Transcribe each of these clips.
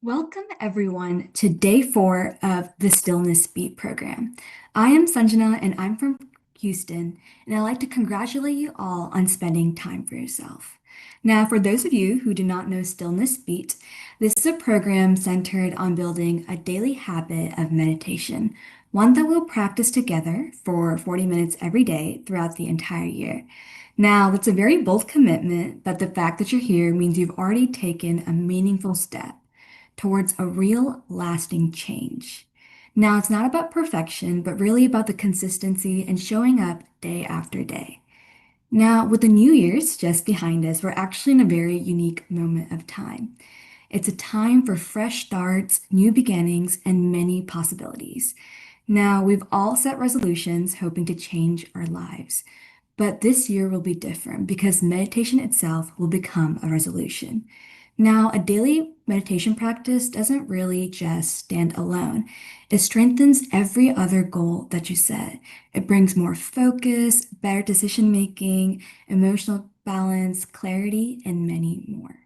Welcome, everyone, to day 4 of the Stillness Beat program. I am Sanjana and I'm from Houston, and I'd like to congratulate you all on spending time for yourself. Now, for those of you who do not know Stillness Beat, this is a program centered on building a daily habit of meditation, one that we'll practice together for 40 minutes every day throughout the entire year. Now, that's a very bold commitment, but the fact that you're here means you've already taken a meaningful step towards a real lasting change. Now, it's not about perfection, but really about the consistency and showing up day after day. Now, with the New Year's just behind us, we're actually in a very unique moment of time. It's a time for fresh starts, new beginnings, and many possibilities. Now, we've all set resolutions hoping to change our lives, but this year will be different because meditation itself will become a resolution. Now, a daily meditation practice doesn't really just stand alone. It strengthens every other goal that you set. It brings more focus, better decision making, emotional balance, clarity, and many more.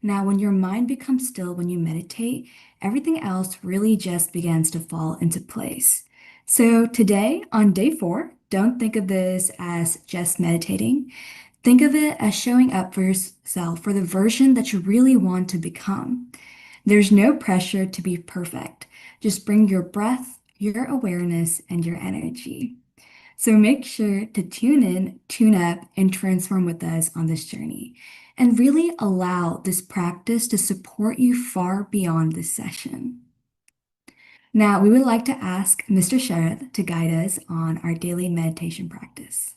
Now, when your mind becomes still when you meditate, everything else really just begins to fall into place. So, today on day 4, don't think of this as just meditating. Think of it as showing up for yourself for the version that you really want to become. There's no pressure to be perfect. Just bring your breath, your awareness, and your energy. So make sure to tune in, tune up, and transform with us on this journey. And really allow this practice to support you far beyond this session. Now, we would like to ask Mr. Sharath to guide us on our daily meditation practice.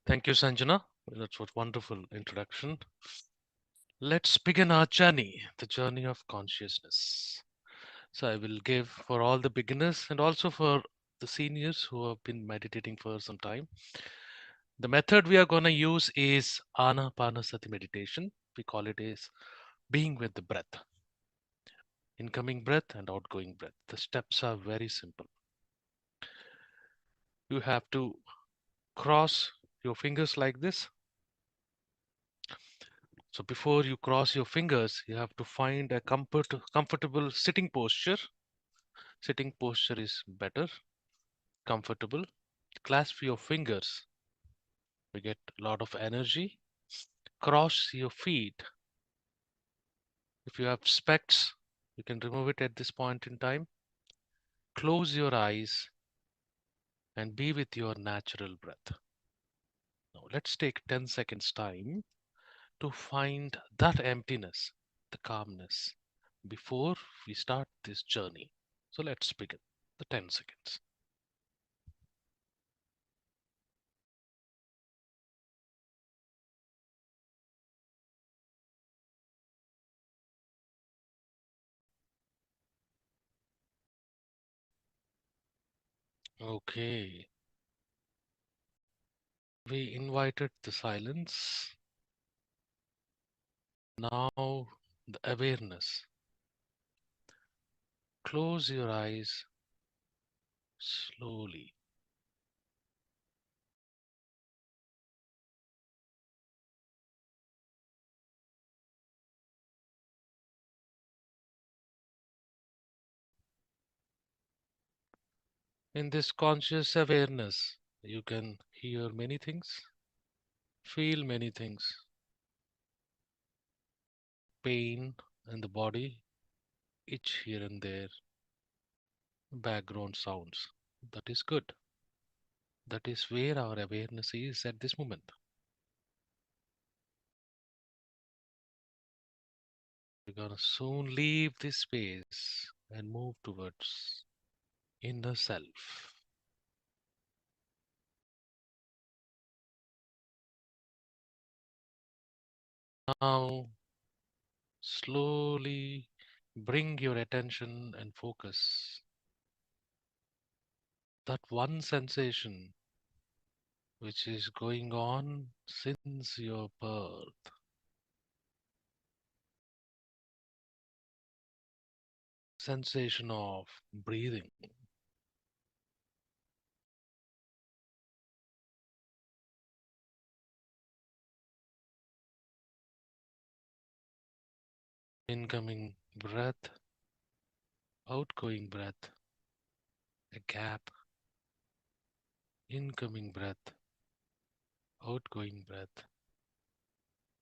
Thank you, Sanjana. That's a wonderful introduction. Let's begin our journey, the journey of consciousness. So I will give for all the beginners and also for the seniors who have been meditating for some time. The method we are going to use is Ana-Pana-Sati Meditation. We call it is being with the breath, incoming breath and outgoing breath. The steps are very simple. You have to cross your fingers like this. So before you cross your fingers, you have to find a comfortable sitting posture. Sitting posture is better, comfortable. Clasp your fingers. You get a lot of energy. Cross your feet. If you have specs, you can remove it at this point in time. Close your eyes and be with your natural breath. Now let's take 10 seconds time to find that emptiness, the calmness, before we start this journey. So let's begin the 10 seconds. Okay, we invited the silence. Now the awareness. Close your eyes slowly. In this conscious awareness, you can hear many things, feel many things, pain in the body, itch here and there, background sounds. That is good. That is where our awareness is at this moment. We're gonna soon leave this space and move towards inner self. Now, slowly bring your attention and focus. That one sensation which is going on since your birth. Sensation of breathing. Incoming breath, outgoing breath, a gap. Incoming breath, outgoing breath,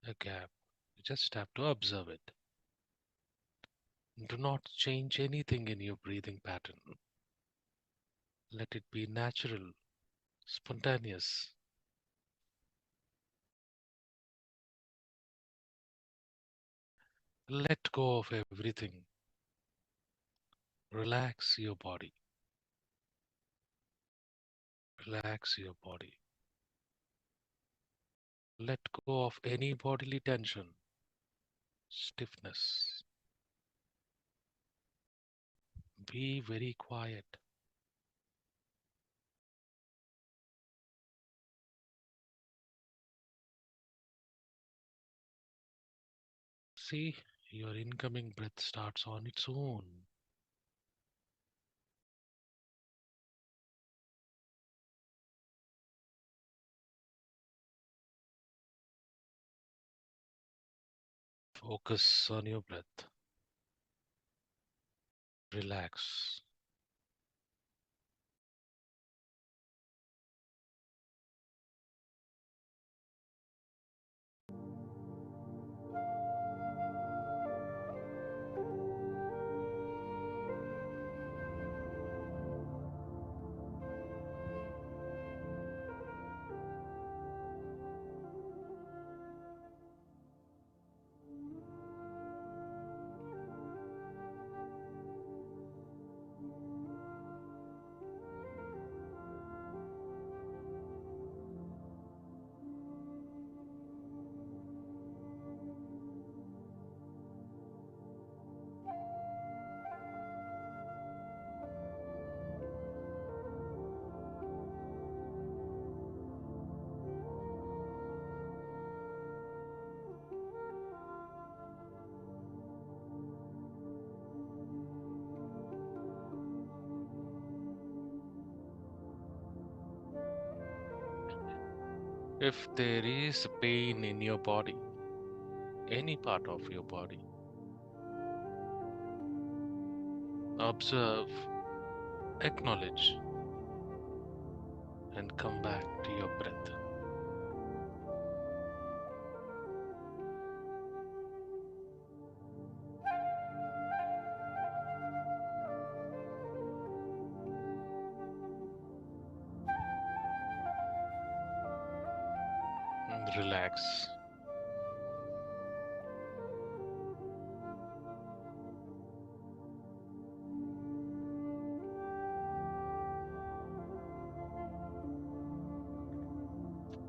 a gap. You just have to observe it. Do not change anything in your breathing pattern. Let it be natural, spontaneous. Let go of everything. Relax your body. Relax your body. Let go of any bodily tension, stiffness. Be very quiet. See, your incoming breath starts on its own. Focus on your breath. Relax. If there is pain in your body, any part of your body, observe, acknowledge, and come back to your breath. And relax.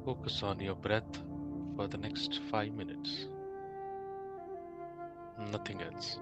Focus on your breath for the next 5 minutes. Nothing else.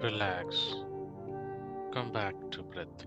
Relax. Come back to breath.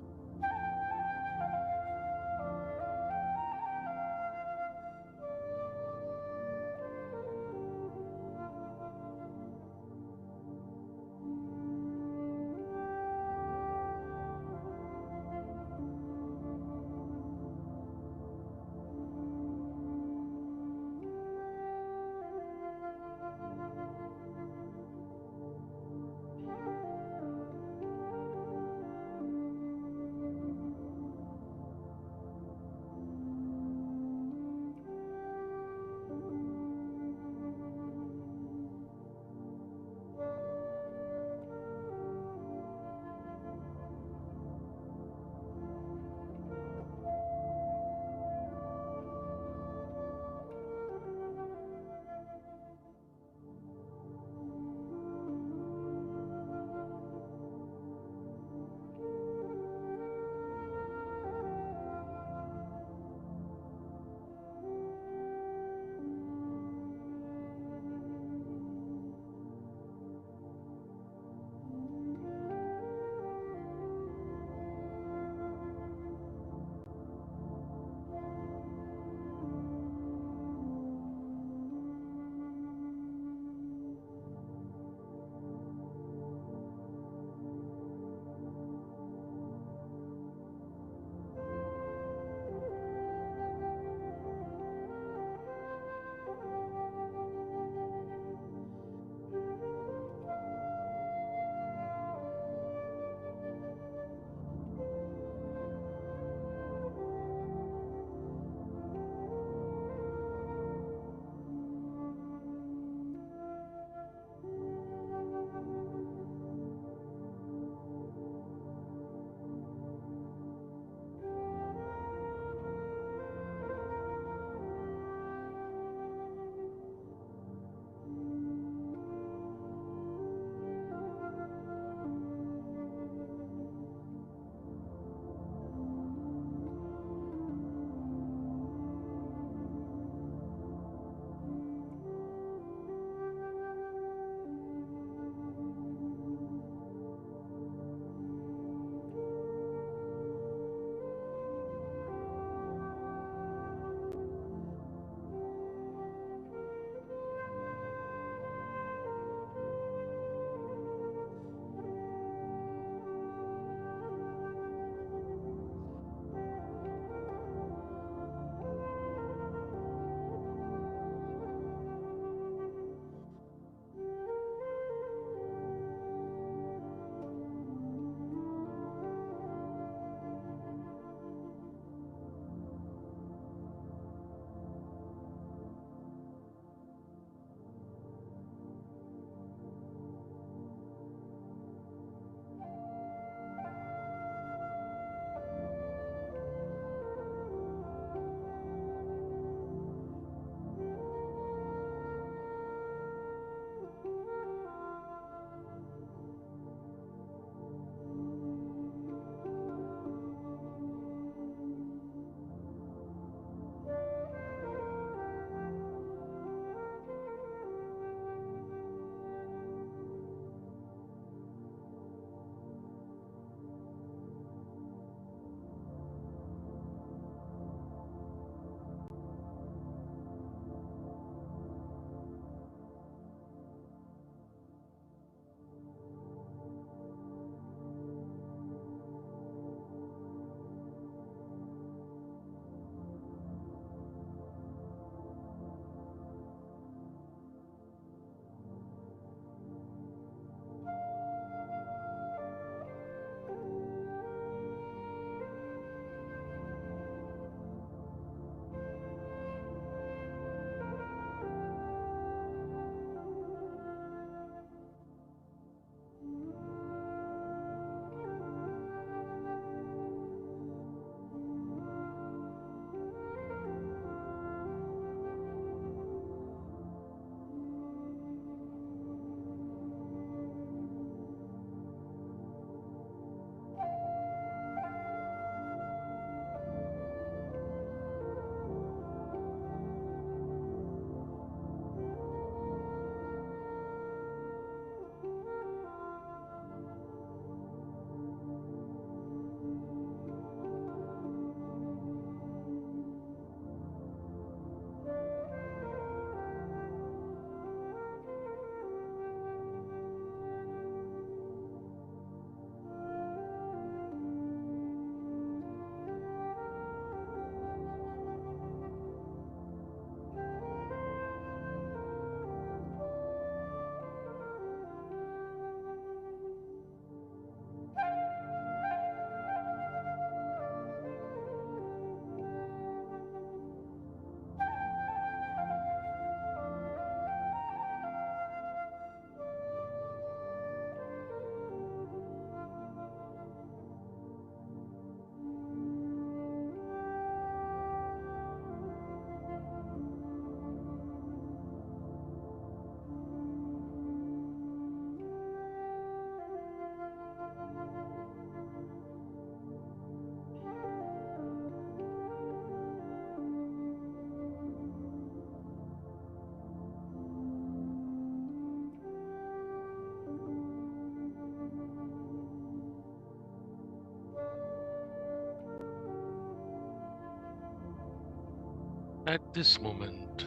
At this moment,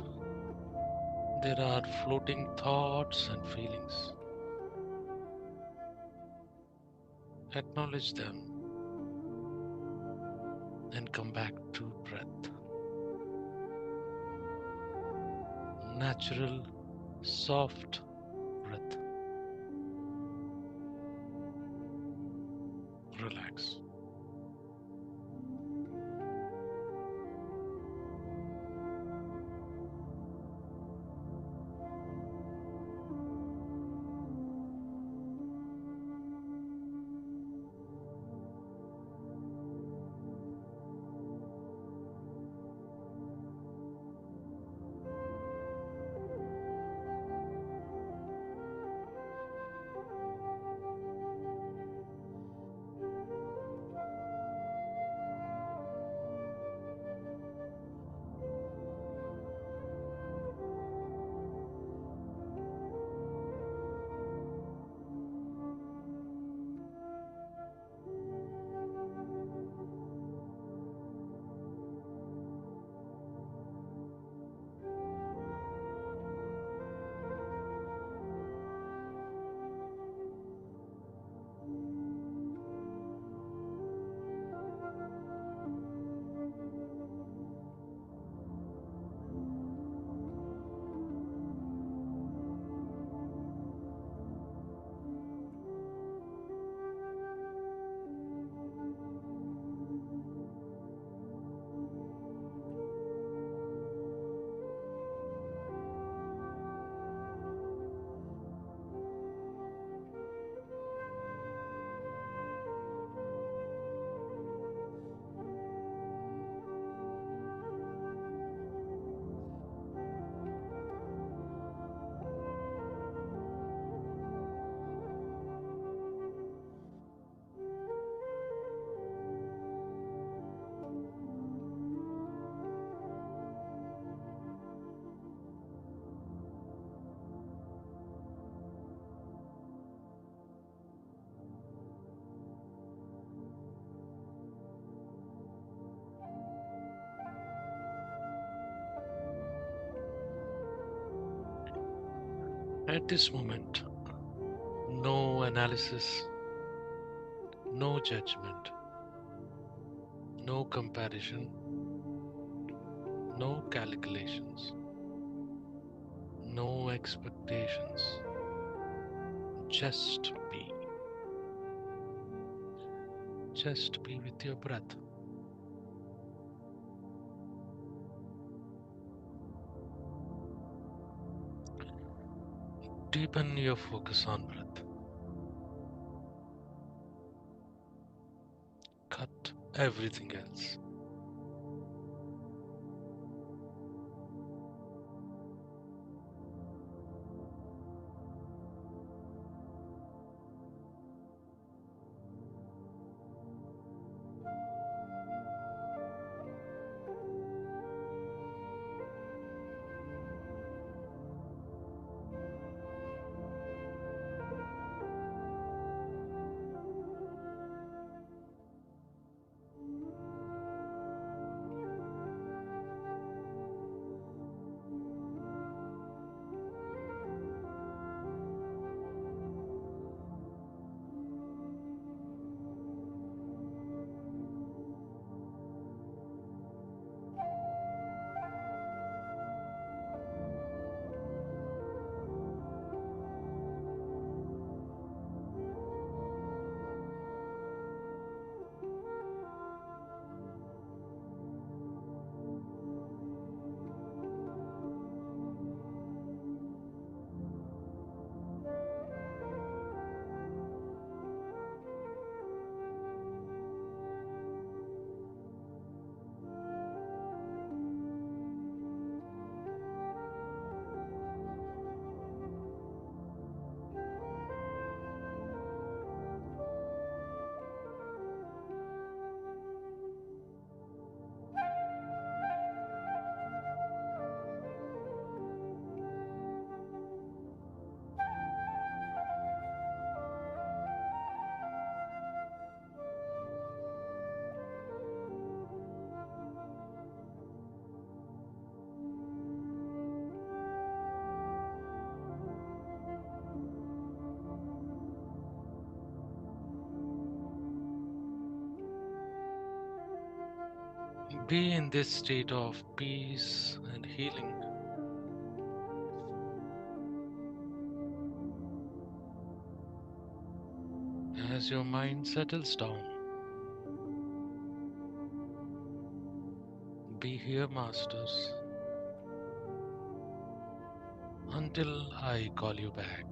there are floating thoughts and feelings. Acknowledge them and come back to breath. Natural, soft breath. Relax. At this moment, no analysis, no judgment, no comparison, no calculations, no expectations. Just be. Just be with your breath. Deepen your focus on breath. Cut everything else. Be in this state of peace and healing. As your mind settles down, be here, masters, until I call you back.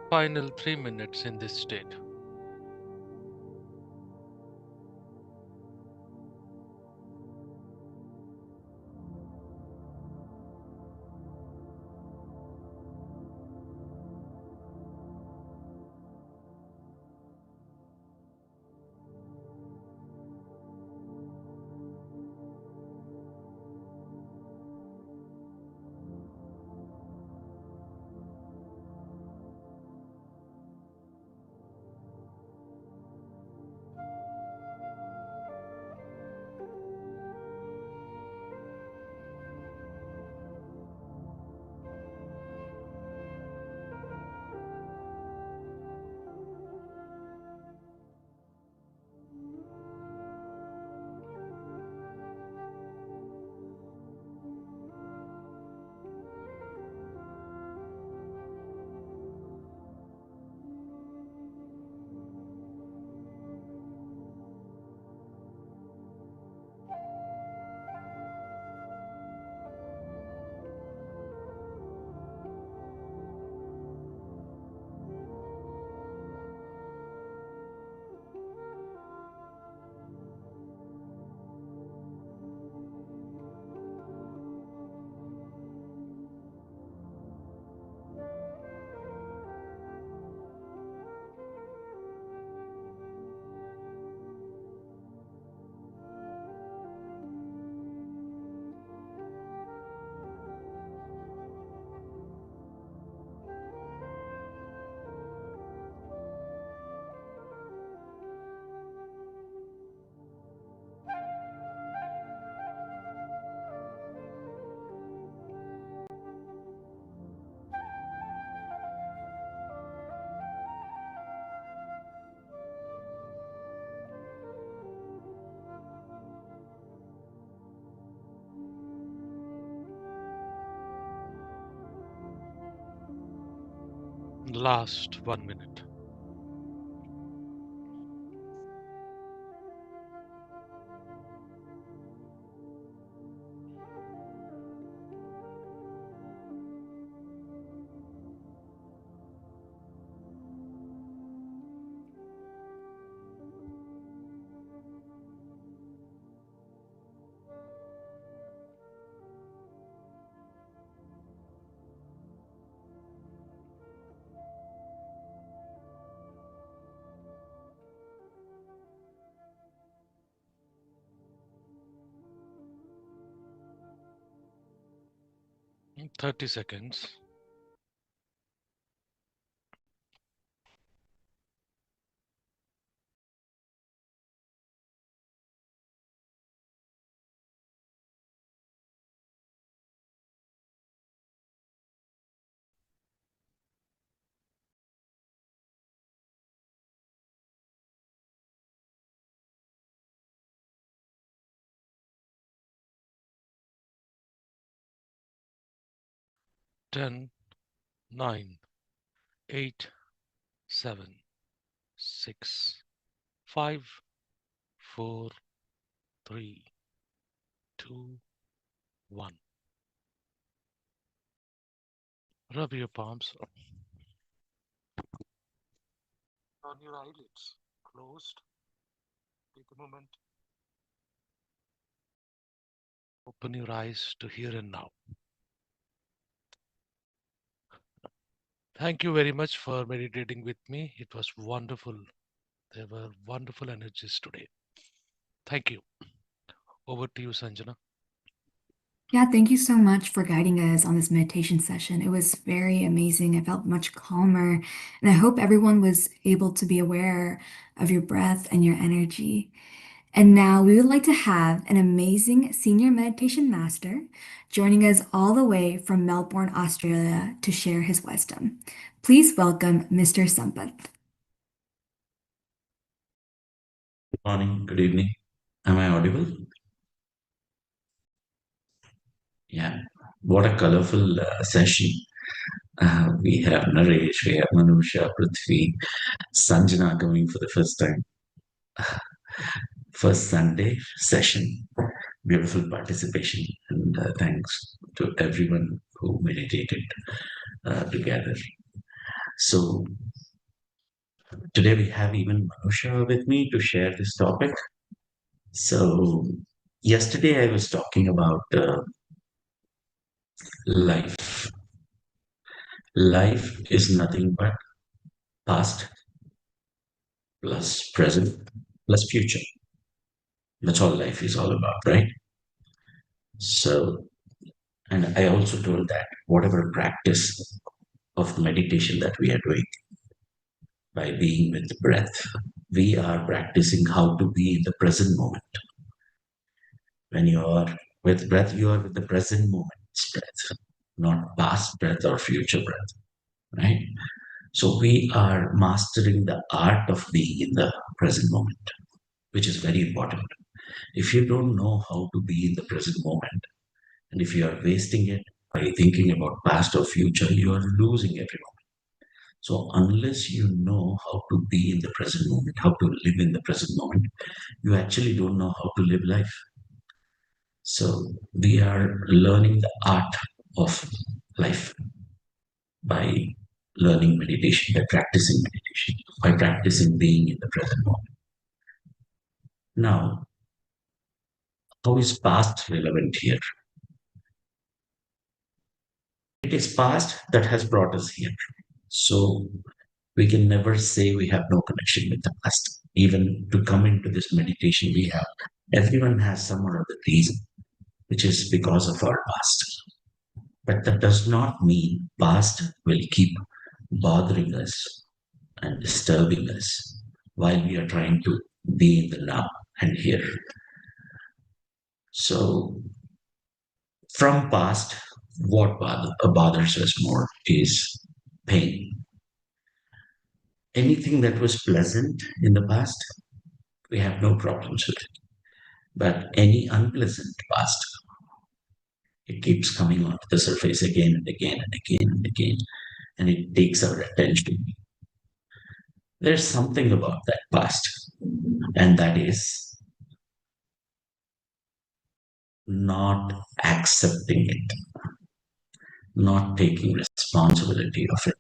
Final 3 minutes in this state. Last 1 minute. In 30 seconds. Ten, nine, 8, 7, 6, 5, 4, 3, 2, 1. Rub your palms. On your eyelids. Closed. Take a moment. Open your eyes to here and now. Thank you very much for meditating with me. It was wonderful. There were wonderful energies today. Thank you. Over to you, Sanjana. Yeah, thank you so much for guiding us on this meditation session. It was very amazing. I felt much calmer, and I hope everyone was able to be aware of your breath and your energy. And now we would like to have an amazing senior meditation master joining us all the way from Melbourne, Australia, to share his wisdom. Please welcome Mr. Sampath. Good morning, good evening. Am I audible? Yeah. What a colorful session. We have Naresh, we have Manusha, Prithvi, Sanjana coming for the first time. First Sunday session. Beautiful participation. And thanks to everyone who meditated together. So today we have even Manusha with me to share this topic. So yesterday I was talking about life. Life is nothing but past plus present plus future. That's all life is all about, right? So, and I also told that whatever practice of meditation that we are doing by being with the breath, we are practicing how to be in the present moment. When you are with breath, you are with the present moment's breath, not past breath or future breath, right? So we are mastering the art of being in the present moment, which is very important. If you don't know how to be in the present moment, and if you are wasting it by thinking about past or future, you are losing every moment. So unless you know how to be in the present moment, how to live in the present moment, you actually don't know how to live life. So we are learning the art of life by learning meditation, by practicing meditation, by practicing being in the present moment. Now, how is past relevant here? It is past that has brought us here. So we can never say we have no connection with the past. Even to come into this meditation, we have, everyone has some or other reason, which is because of our past. But that does not mean past will keep bothering us and disturbing us while we are trying to be in the now and here. So from past, what bothers us more is pain. Anything that was pleasant in the past, we have no problems with it. But any unpleasant past, it keeps coming onto the surface again and again and again and again, and it takes our attention. There's something about that past, and that is not accepting it, not taking responsibility of it,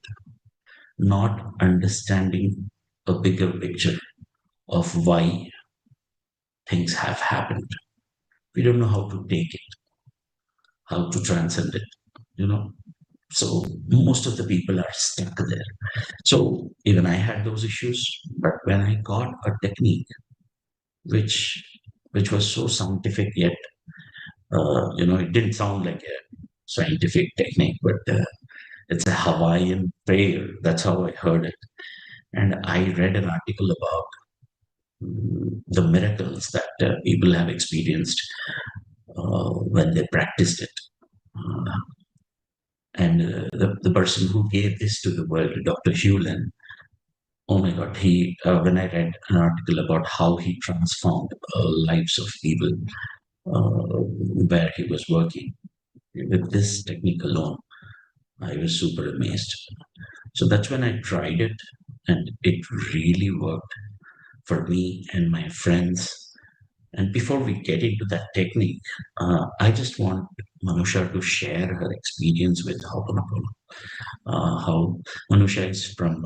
not understanding a bigger picture of why things have happened. We don't know how to take it, how to transcend it, you know. So most of the people are stuck there. So even I had those issues, but when I got a technique which which was so scientific yet, it didn't sound like a scientific technique, but it's a Hawaiian prayer. That's how I heard it. And I read an article about the miracles that people have experienced when they practiced it. And the person who gave this to the world, Dr. Hewlin, oh my God, when I read an article about how he transformed lives of people where he was working with this technique alone, I was super amazed. So that's when I tried it, and it really worked for me and my friends. And before we get into that technique, I just want Manusha to share her experience with Ho'oponopono. How Manusha is from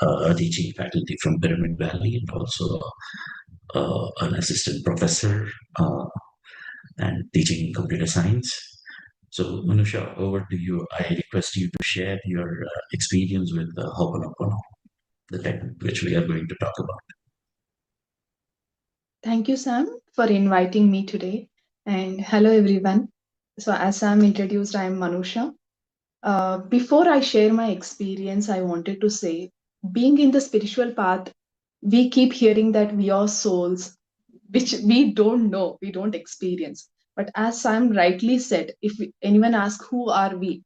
a teaching faculty from Pyramid Valley, and also an assistant professor and teaching computer science. So Manusha, over to you. I request you to share your experience with Ho'oponopono, the technique which we are going to talk about. Thank you, Sam, for inviting me today. And hello, everyone. So, as Sam introduced, I am Manusha. Before I share my experience, I wanted to say, being in the spiritual path, we keep hearing that we are souls, which we don't know, we don't experience. But as Sam rightly said, if anyone asks who are we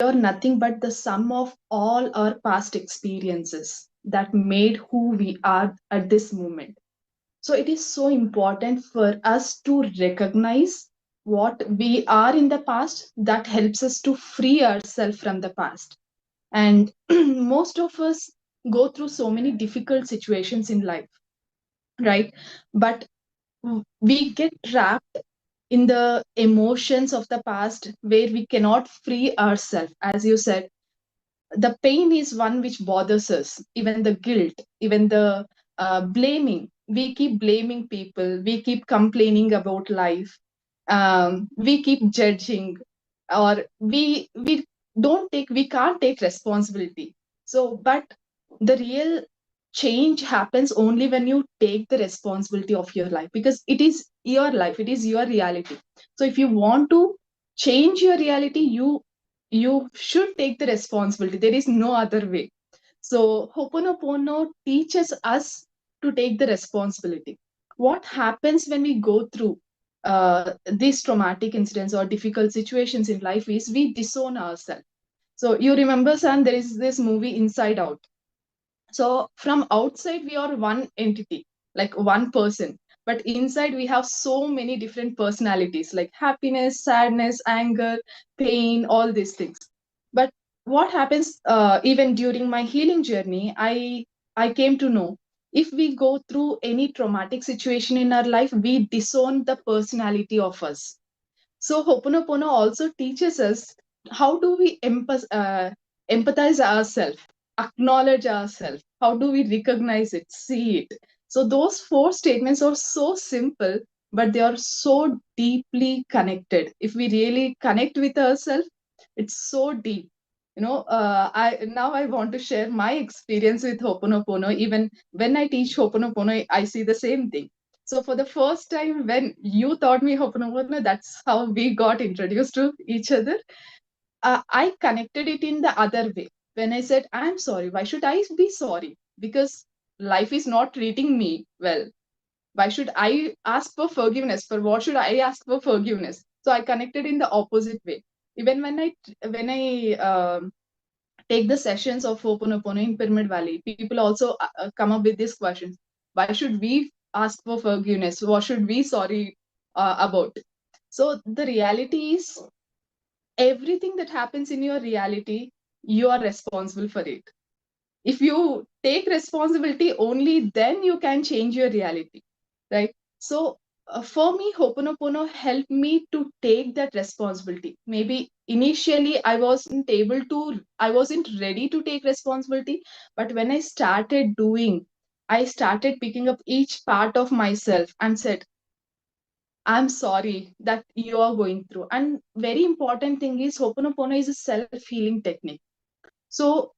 are nothing but the sum of all our past experiences that made who we are at this moment. So it is so important for us to recognize what we are in the past that helps us to free ourselves from the past. And most of us go through so many difficult situations in life, right? But we get trapped in the emotions of the past where we cannot free ourselves. As you said, the pain is one which bothers us, even the guilt, even the blaming. We keep blaming people, we keep complaining about life, we keep judging, or we can't take responsibility. So, but the real change happens only when you take the responsibility of your life, because it is your life, it is your reality. So if you want to change your reality, you should take the responsibility. There is no other way. So Ho'oponopono teaches us to take the responsibility. What happens when we go through these traumatic incidents or difficult situations in life is we disown ourselves. So you remember, Sam, there is this movie Inside Out. So from outside, we are one entity, like one person. But inside, we have so many different personalities, like happiness, sadness, anger, pain, all these things. But what happens even during my healing journey, I came to know, if we go through any traumatic situation in our life, we disown the personality of us. So Ho'oponopono also teaches us how do we empathize ourselves, acknowledge ourselves, how do we recognize it, see it. So those four statements are so simple, but they are so deeply connected. If we really connect with ourselves, it's so deep. I want to share my experience with Ho'oponopono. Even when I teach Ho'oponopono, I see the same thing. So for the first time, when you taught me Ho'oponopono, that's how we got introduced to each other. I connected it in the other way. When I said, I'm sorry, why should I be sorry? Because life is not treating me well. Why should I ask for forgiveness? For what should I ask for forgiveness? So I connected in the opposite way. Even when I take the sessions of Ho'oponopono in Pyramid Valley, people also come up with these questions. Why should we ask for forgiveness? What should we sorry about? So the reality is, everything that happens in your reality, you are responsible for it. If you take responsibility, only then you can change your reality, right? So for me, Ho'oponopono helped me to take that responsibility. Maybe initially I wasn't ready to take responsibility, but when I started doing, I started picking up each part of myself and said, I'm sorry that you are going through. And very important thing is, Ho'oponopono is a self-healing technique. So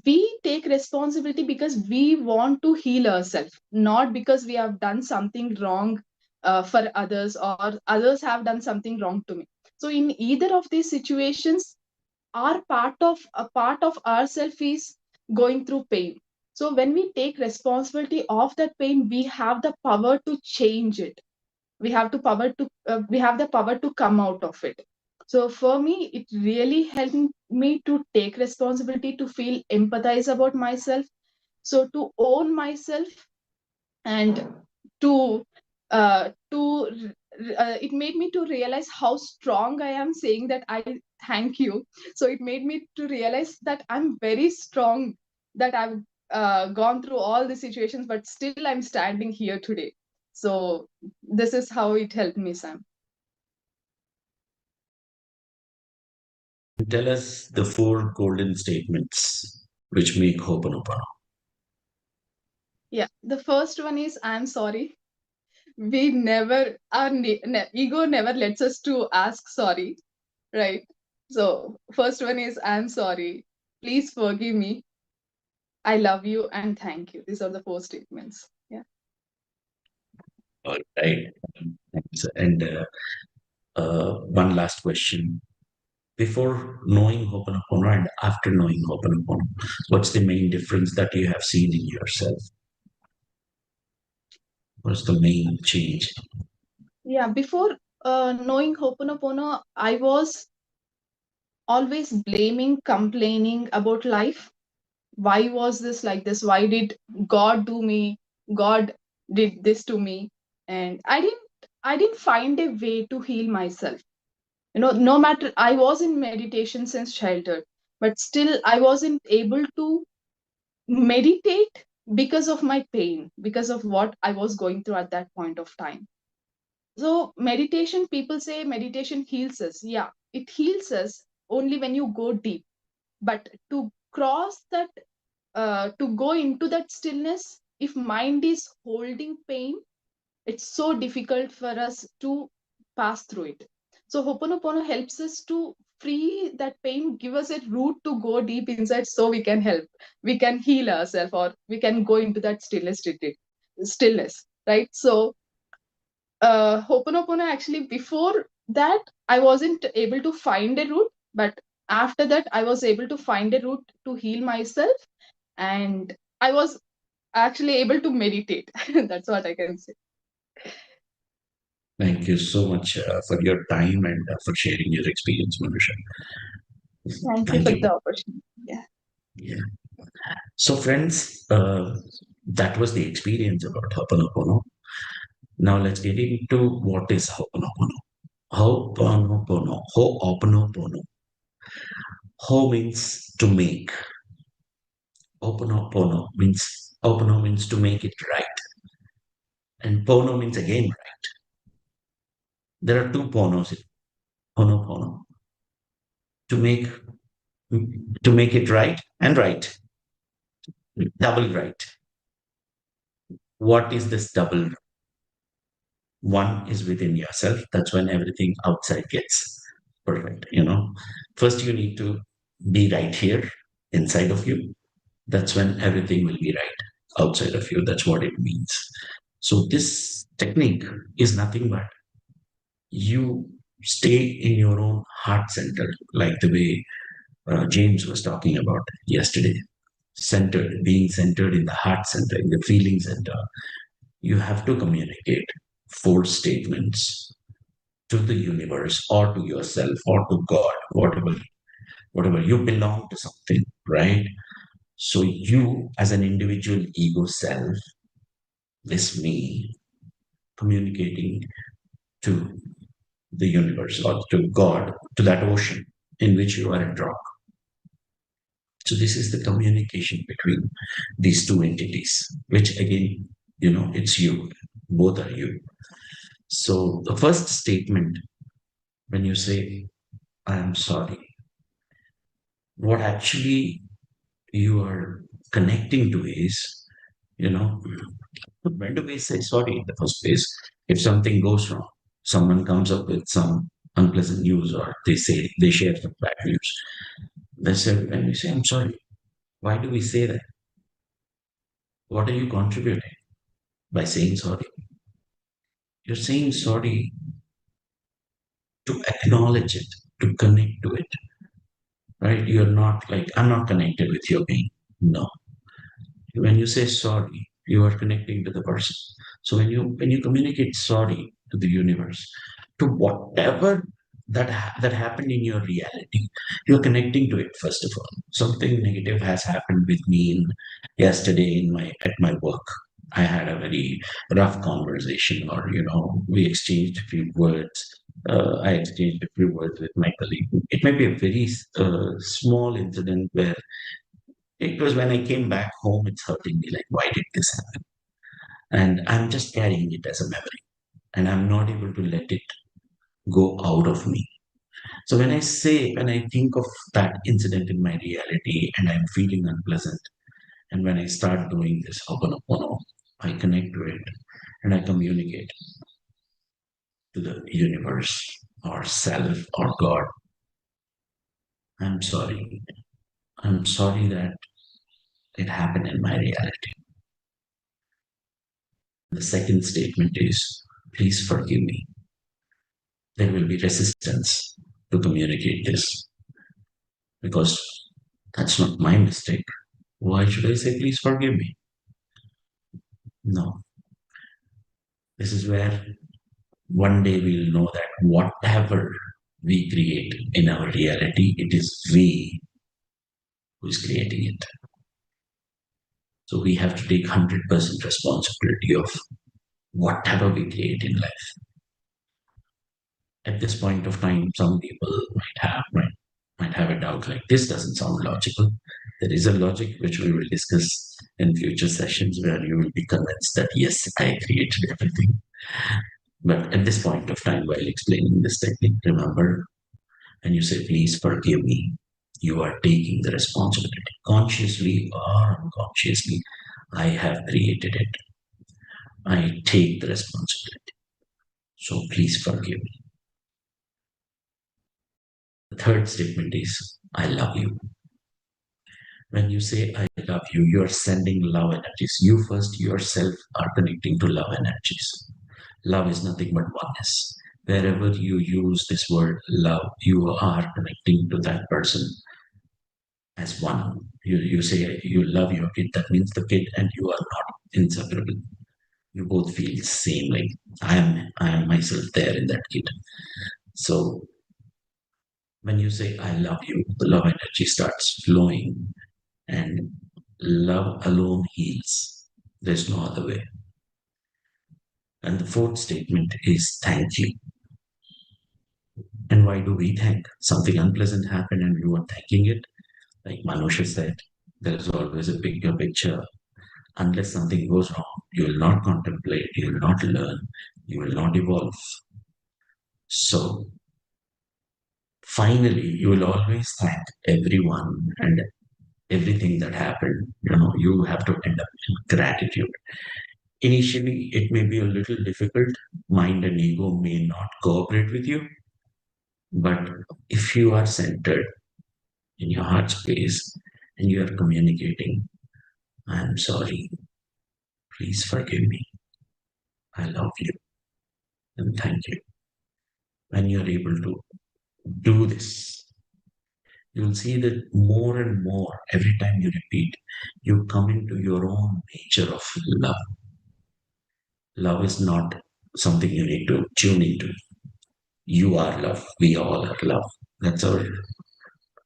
we take responsibility because we want to heal ourselves, not because we have done something wrong for others, or others have done something wrong to me. So in either of these situations, a part of ourself is going through pain. So when we take responsibility of that pain, we have the power to change it. We have the power to come out of it. So for me, it really helped me to take responsibility, to feel empathize about myself, so to own myself, and to it made me to realize how strong I am, saying that I thank you. So it made me to realize that I'm very strong, that I've gone through all the situations, but still I'm standing here today. So this is how it helped me, Sam. Tell us the four golden statements which make Ho'oponopono. Yeah, the first one is, I'm sorry. We never, our ego never lets us to ask sorry, right? So first one is, I'm sorry, please forgive me, I love you, and thank you. These are the four statements. Yeah. All right. Thanks. And one last question. Before knowing Ho'oponopono and after knowing Ho'oponopono, what's the main difference that you have seen in yourself? What's the main change? Yeah, before knowing Ho'oponopono, I was always blaming, complaining about life. Why was this like this? Why did God do me? God did this to me. And I didn't find a way to heal myself. No matter, I was in meditation since childhood, but still I wasn't able to meditate because of my pain, because of what I was going through at that point of time. So meditation, people say meditation heals us. Yeah, it heals us only when you go deep. But to cross that, to go into that stillness, if mind is holding pain, it's so difficult for us to pass through it. So Ho'oponopono helps us to free that pain, give us a route to go deep inside so we can help, we can heal ourselves, or we can go into that stillness, right? So Ho'oponopono, actually, before that, I wasn't able to find a route, but after that, I was able to find a route to heal myself, and I was actually able to meditate. That's what I can say. Thank you so much for your time and for sharing your experience, Manusha. Thank you Thank for you. the opportunity. Yeah. Yeah. So, friends, that was the experience about Ho'oponopono. Now, let's get into what is Ho'oponopono. Ho'oponopono. Ho means to make. Opono means to make it right. And pono means again right. There are two ponos in Ho'oponopono. To make it right and right. Double right. What is this double? One is within yourself. That's when everything outside gets perfect. First you need to be right here inside of you. That's when everything will be right outside of you. That's what it means. So this technique is nothing but you stay in your own heart center, like the way James was talking about yesterday. Being centered in the heart center, in the feeling center. You have to communicate 4 statements to the universe or to yourself or to God, whatever. You belong to something, right? So you, as an individual ego self, this me, communicating to the universe or to God, to that ocean in which you are a drop. So this is the communication between these two entities, which again, it's you. Both are you. So the first statement, when you say, I am sorry, what actually you are connecting to is, when do we say sorry in the first place? If something goes wrong, someone comes up with some unpleasant news, or they share some bad news. They say, when we say, I'm sorry, why do we say that? What are you contributing by saying sorry? You're saying sorry to acknowledge it, to connect to it, right? You're not like, I'm not connected with your pain. No. When you say sorry, you are connecting to the person. So when you communicate sorry to the universe, to whatever that happened in your reality, you're connecting to it. First of all, something negative has happened with me yesterday at my work. I had a very rough conversation, or we exchanged a few words. I exchanged a few words with my colleague. It may be a very small incident where it was when I came back home, it's hurting me. Like, why did this happen? And I'm just carrying it as a memory, and I'm not able to let it go out of me. So when I think of that incident in my reality and I'm feeling unpleasant, and when I start doing this Ho'oponopono, I connect to it and I communicate to the universe or self or God. I'm sorry. I'm sorry that it happened in my reality. The second statement is, please forgive me. There will be resistance to communicate this because that's not my mistake. Why should I say, please forgive me? No. This is where one day we'll know that whatever we create in our reality, it is we who is creating it. So we have to take 100% responsibility of whatever we create in life. At this point of time, some people might have a doubt like, this doesn't sound logical. There is a logic which we will discuss in future sessions where you will be convinced that yes, I created everything. But at this point of time, while explaining this technique, remember, when you say, please forgive me, You are taking the responsibility. Consciously or unconsciously, I have created it. I take the responsibility. So please forgive me. The third statement is, I love you. When you say, I love you, you are sending love energies. You first yourself are connecting to love energies. Love is nothing but oneness. Wherever you use this word love, you are connecting to that person as one. You say you love your kid, that means the kid and you are not inseparable. You both feel same, like I am myself there in that kid. So when you say I love you, the love energy starts flowing, and love alone heals. There's no other way. And the fourth statement is thank you. And why do we thank? Something unpleasant happened and you are thanking it. Like Manusha said, there is always a bigger picture. Unless something goes wrong, you will not contemplate, you will not learn, you will not evolve. So finally, you will always thank everyone and everything that happened. You have to end up in gratitude. Initially, it may be a little difficult. Mind and ego may not cooperate with you. But if you are centered in your heart space and you are communicating, I am sorry, please forgive me, I love you, and thank you. When you're able to do this, you'll see that more and more, every time you repeat, you come into your own nature of love. Love is not something you need to tune into. You are love. We all are love. That's our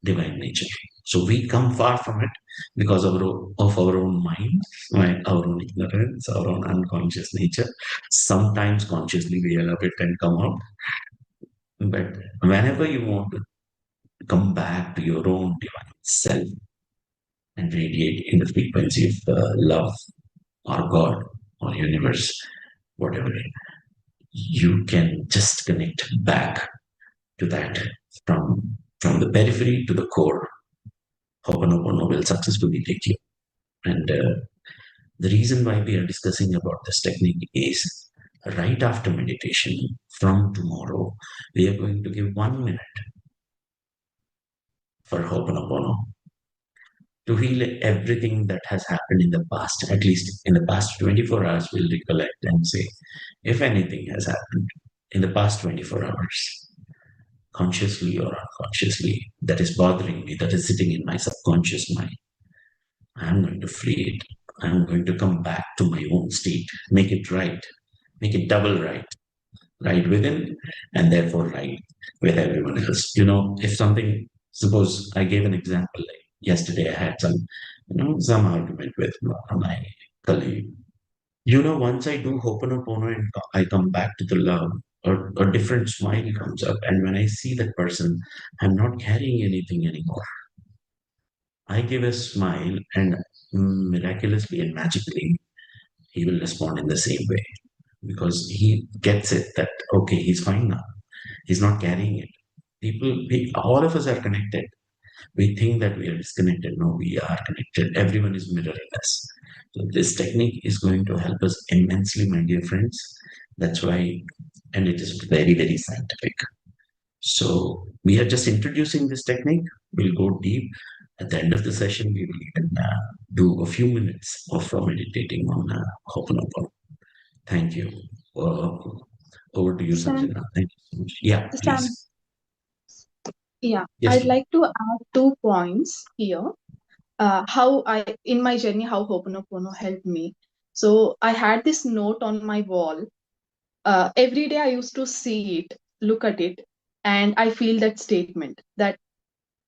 divine nature. So we come far from it because of our own mind, our own ignorance, our own unconscious nature. Sometimes consciously we allow it and come out. But whenever you want to come back to your own divine self and radiate in the frequency of love or God or universe, whatever, you can just connect back to that from the periphery to the core. Ho'oponopono will successfully take you. And the reason why we are discussing about this technique is right after meditation, from tomorrow, we are going to give 1 minute for Ho'oponopono to heal everything that has happened in the past. At least in the past 24 hours, we'll recollect and say, if anything has happened in the past 24 hours, consciously or unconsciously, that is bothering me, that is sitting in my subconscious mind, I'm going to free it. I'm going to come back to my own state, make it right, make it double right, right within, and therefore right with everyone else. If something, suppose I gave an example, like yesterday I had some argument with my colleague. Once I do Ho'oponopono and I come back to the love, a different smile comes up. And when I see that person, I'm not carrying anything anymore. I give a smile, and miraculously and magically, he will respond in the same way because he gets it that, okay, he's fine now. He's not carrying it. All of us are connected. We think that we are disconnected. No, we are connected. Everyone is mirroring us. So this technique is going to help us immensely, my dear friends. That's why, and it is very, very scientific. So we are just introducing this technique. We'll go deep. At the end of the session, we will even do a few minutes of meditating on Ho'oponopono. Thank you. Over to you, Sam, Sanjana. Thank you so much. Yeah, Sam, please. yeah, Yes, I'd please. like to add 2 points here. In my journey, how Ho'oponopono helped me. So I had this note on my wall. Every day I used to see it, look at it, and I feel that statement that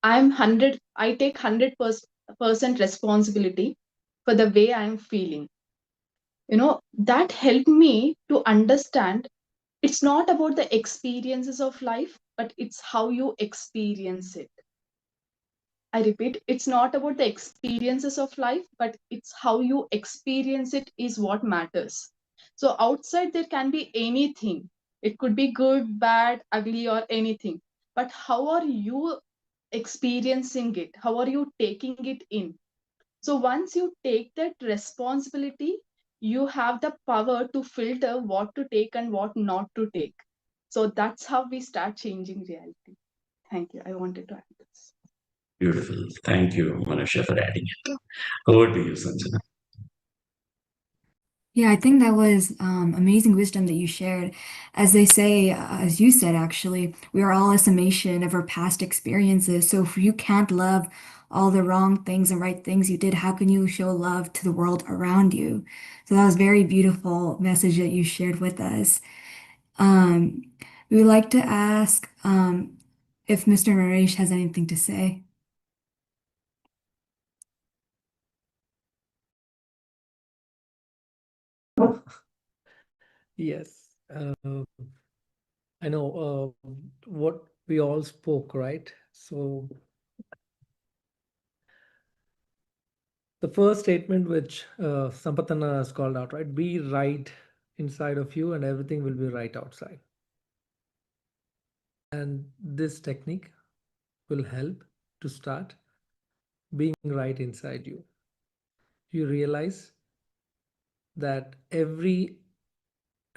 I take 100% responsibility for the way I'm feeling. That helped me to understand it's not about the experiences of life, but it's how you experience it. I repeat, it's not about the experiences of life, but it's how you experience it is what matters. So outside there can be anything. It could be good, bad, ugly, or anything. But how are you experiencing it? How are you taking it in? So once you take that responsibility, you have the power to filter what to take and what not to take. So that's how we start changing reality. Thank you. I wanted to add this. Beautiful. Thank you, Manusha, for adding it. Over to you, Sanjana. Yeah, I think that was amazing wisdom that you shared. As they say, as you said, actually, we are all a summation of our past experiences. So if you can't love all the wrong things and right things you did, how can you show love to the world around you? So that was a very beautiful message that you shared with us. Um, we would like to ask if Mr. Naresh has anything to say. Yes, I know what we all spoke, right? So the first statement which Sampatana has called out, right? Be right inside of you and everything will be right outside. And this technique will help to start being right inside you. You realize that every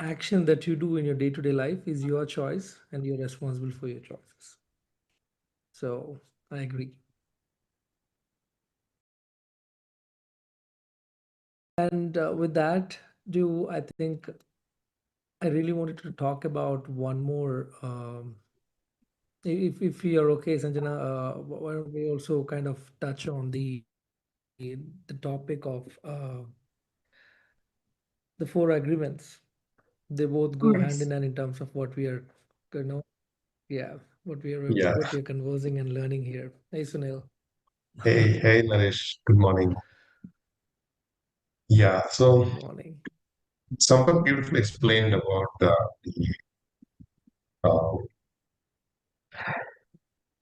action that you do in your day-to-day life is your choice and you're responsible for your choices. So I agree. And with that, I think I really wanted to talk about one more. If you're okay, Sanjana, why don't we also kind of touch on the topic of the four agreements? They both Of go hand course. in hand in terms of what we are, you know, yeah, Yeah. what we are conversing and learning here. Hey, Sunil. Hey, Naresh. Good morning. Yeah, so Good morning. Sampath beautifully explained about the uh,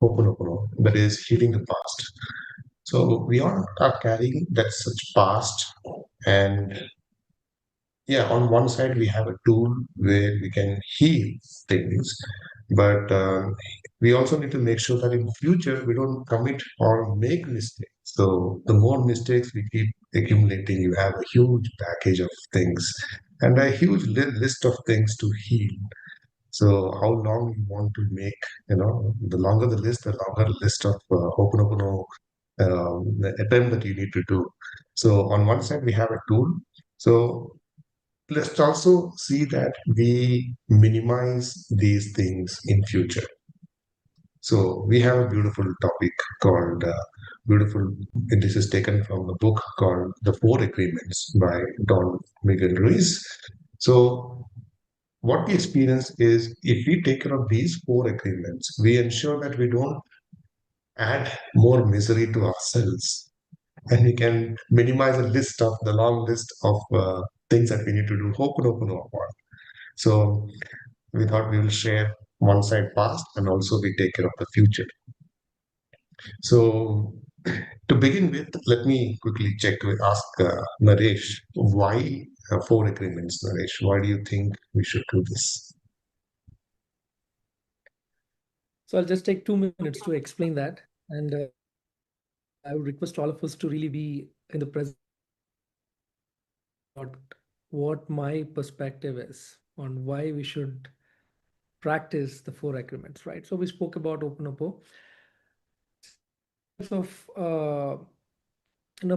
Ho'oponopono, that is healing the past. So we all are carrying that such past, and yeah, on one side we have a tool where we can heal things, but we also need to make sure that in future we don't commit or make mistakes. So the more mistakes we keep accumulating, you have a huge package of things and a huge list of things to heal. So how long you want to make, the longer the list, the longer list of Ho'oponopono the attempt that you need to do. So on one side we have a tool. So let's also see that we minimize these things in future. So we have a beautiful topic called beautiful. This is taken from a book called The Four Agreements by Don Miguel Ruiz. So what we experience is if we take care of these four agreements, we ensure that we don't add more misery to ourselves, and we can minimize the long list of things that we need to do. Ho'oponopono upon. So we thought we will share one side past and also we take care of the future. So to begin with, let me quickly ask Naresh, why four agreements, Naresh? Why do you think we should do this? So I'll just take 2 minutes to explain that. And I would request all of us to really be in the present what, what my perspective is on why we should practice the four agreements, right? So we spoke about Oponopo. Of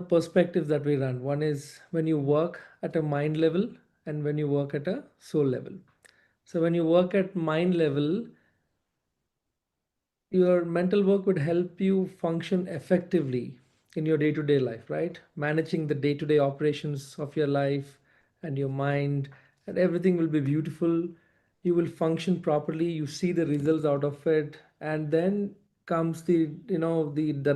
perspectives that we run. One is when you work at a mind level and when you work at a soul level. So when you work at mind level, your mental work would help you function effectively in your day-to-day life, right? Managing the day-to-day operations of your life and your mind, and everything will be beautiful. You will function properly, you see the results out of it, and then comes the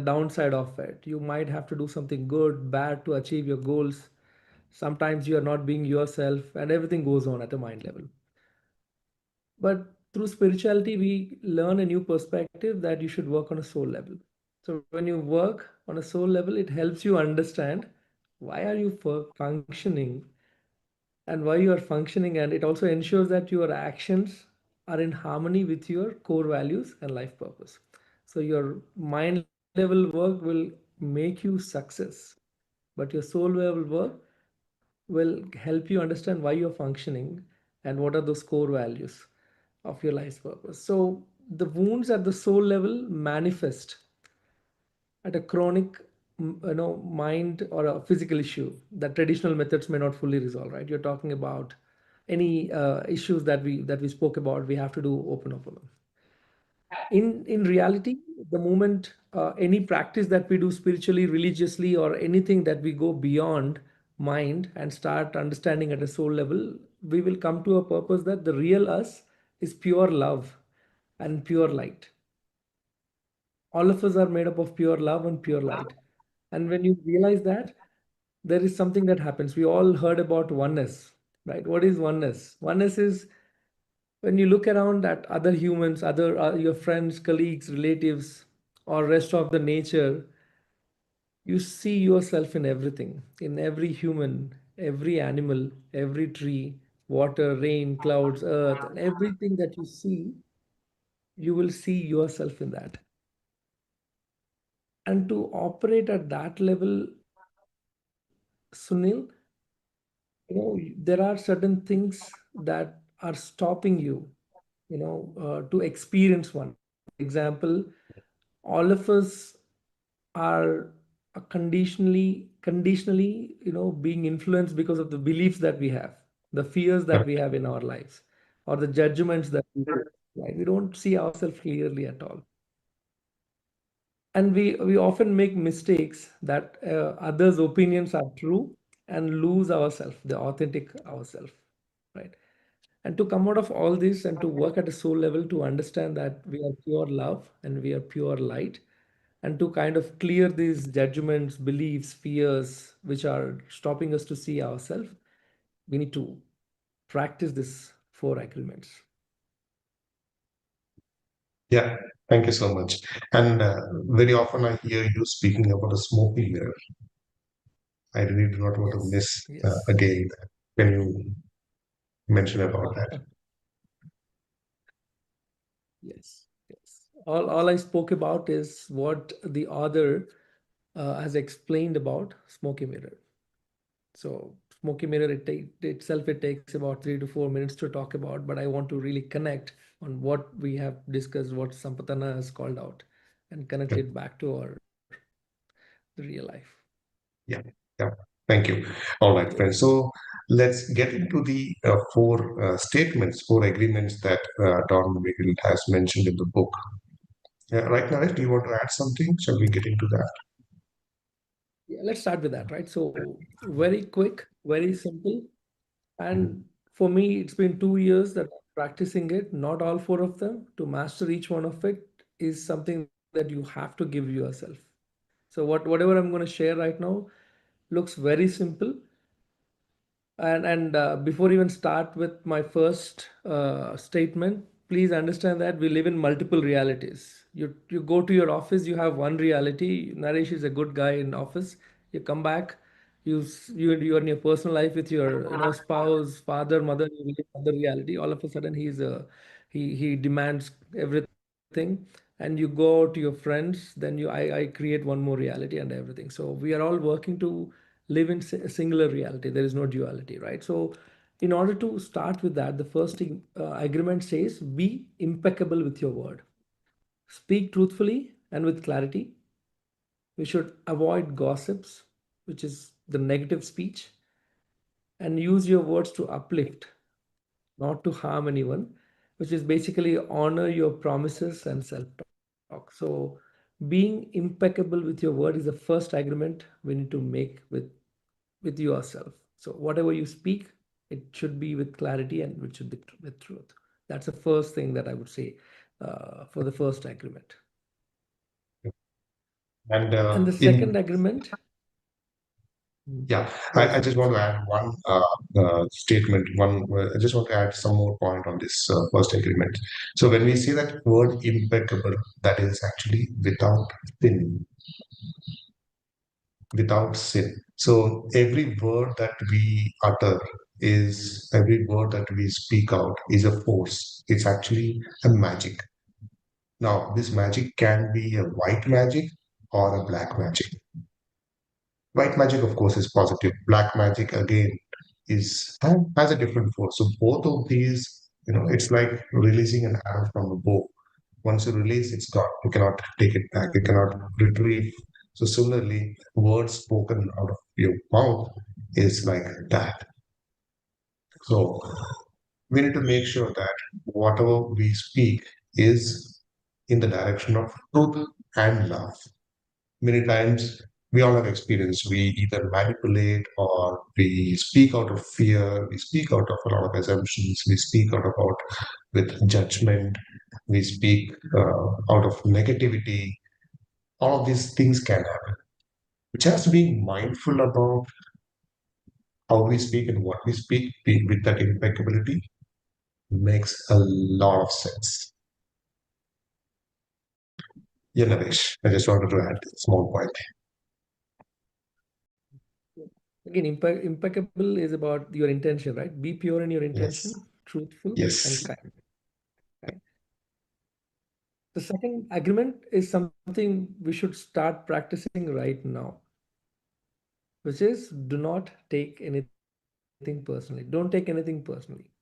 downside of it. You might have to do something good, bad to achieve your goals. Sometimes you are not being yourself, and everything goes on at a mind level. But through spirituality, we learn a new perspective that you should work on a soul level. So when you work on a soul level, it helps you understand why are you functioning and why you are functioning, and it also ensures that your actions are in harmony with your core values and life purpose. So your mind level work will make you success, but your soul level work will help you understand why you're functioning and what are those core values of your life's purpose. So the wounds at the soul level manifest at a chronic mind or a physical issue that traditional methods may not fully resolve, right? You're talking about any issues that we spoke about. We have to do open in reality. The moment any practice that we do spiritually, religiously, or anything that we go beyond mind and start understanding at a soul level, we will come to a purpose that the real us is pure love and pure light. All of us are made up of pure love and pure light. And when you realize that, there is something that happens. We all heard about oneness, right? What is oneness? Oneness is when you look around at other humans, other your friends, colleagues, relatives, or rest of the nature, you see yourself in everything, in every human, every animal, every tree, water, rain, clouds, earth, and everything that you see, you will see yourself in that. And to operate at that level, Sunil, there are certain things that are stopping you, to experience one. Example, all of us are conditionally, being influenced because of the beliefs that we have, the fears that we have in our lives, or the judgments that we do. Right? We don't see ourselves clearly at all. And we often make mistakes that others' opinions are true and lose ourselves, the authentic ourselves, right? And to come out of all this and to work at a soul level, to understand that we are pure love and we are pure light, and to kind of clear these judgments, beliefs, fears, which are stopping us to see ourselves, we need to practice this 4 agreements. Yeah, thank you so much. And very often I hear you speaking about a smoky mirror. I really do not want to miss Yes. again. Can you mention about that? Yes. All I spoke about is what the author has explained about smoky mirror. So smoky mirror, it takes about 3 to 4 minutes to talk about, but I want to really connect on what we have discussed, what Sampatana has called out, and connect it back to our the real life. Yeah, yeah. Thank you. All right, friends. So let's get into the 4 agreements that Don Miguel has mentioned in the book. Right, Naresh, do you want to add something? Shall we get into that? Yeah, let's start with that, right? So very quick, very simple. And for me, it's been 2 years that I'm practicing it, not all 4 of them. To master each one of it is something that you have to give yourself. So whatever I'm going to share right now looks very simple, and before even start with my first statement, please understand that we live in multiple realities. You go to your office, you have one reality. Naresh is a good guy in office. You come back, you are in your personal life with your spouse, father, mother. You live another reality. All of a sudden, he demands everything, and you go to your friends. Then I create one more reality and everything. So we are all working to live in a singular reality. There is no duality, right? So in order to start with that, the first agreement says be impeccable with your word, speak truthfully and with clarity. We should avoid gossips, which is the negative speech, and use your words to uplift, not to harm anyone, which is basically honor your promises and self talk. So being impeccable with your word is the first agreement we need to make with yourself. So whatever you speak, it should be with clarity and it should be with truth. That's the first thing that I would say for the first agreement. And And the second agreement, yeah, go I ahead, just want to Sunil. add one statement. I just want to add some more point on this first agreement. So when we say that word impeccable, that is actually sin, without sin. So every word that we speak out is a force. It's actually a magic. Now, this magic can be a white magic or a black magic. White magic, of course, is positive. Black magic, again, is has a different force. So both of these, it's like releasing an arrow from a bow. Once you release, it's gone. You cannot take it back. You cannot retrieve. So similarly, words spoken out of your mouth is like that. So we need to make sure that whatever we speak is in the direction of truth and love. Many times we all have experience. We either manipulate or we speak out of fear, we speak out of a lot of assumptions, we speak out about with judgment, we speak out of negativity. All of these things can happen. Just being mindful about how we speak and what we speak with that impeccability makes a lot of sense. Yeah, Naresh, I just wanted to add a small point. Again, impeccable is about your intention, right? Be pure in your intention, Yes. truthful, and Yes. kind. Right? The second agreement is something we should start practicing right now, which is do not take anything personally. Don't take anything personally.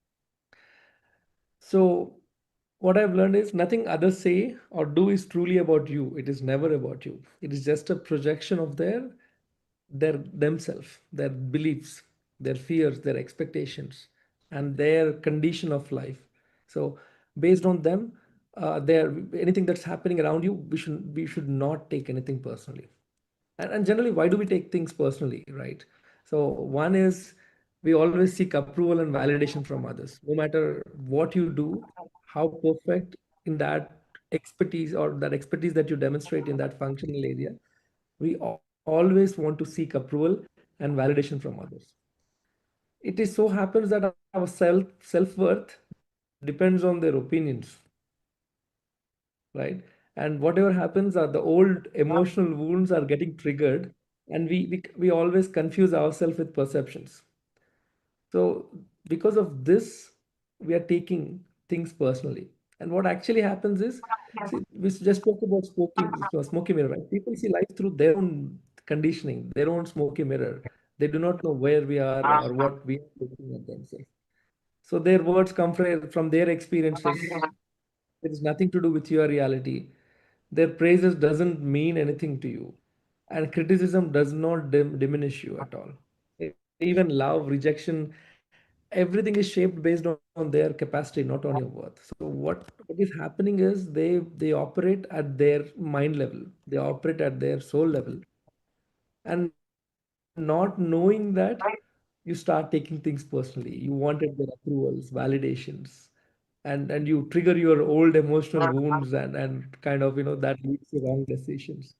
So, what I've learned is nothing others say or do is truly about you. It is never about you. It is just a projection of their themselves, their beliefs, their fears, their expectations, and their condition of life. So based on them, their anything that's happening around you, we should not take anything personally. And generally, why do we take things personally, right? So one is we always seek approval and validation from others, no matter what you do, how perfect in that expertise or that expertise that you demonstrate in that functional area, we always want to seek approval and validation from others. It is so happens that our self-worth depends on their opinions, right? And whatever happens are the old emotional wounds are getting triggered, and we always confuse ourselves with perceptions. So because of this, we are taking things personally. And what actually happens is, see, we just spoke about smoky mirror, right? People see life through their own conditioning, their own smoky mirror. They do not know where we are or what we are looking at themselves. So their words come from their experiences. It is nothing to do with your reality. Their praises doesn't mean anything to you, and criticism does not diminish you at all. Even love, rejection, everything is shaped based on their capacity, not on your worth. So what is happening is they operate at their mind level, they operate at their soul level, and not knowing that, you start taking things personally. You wanted their approvals, validations, and you trigger your old emotional wounds, and kind of that leads to wrong decisions.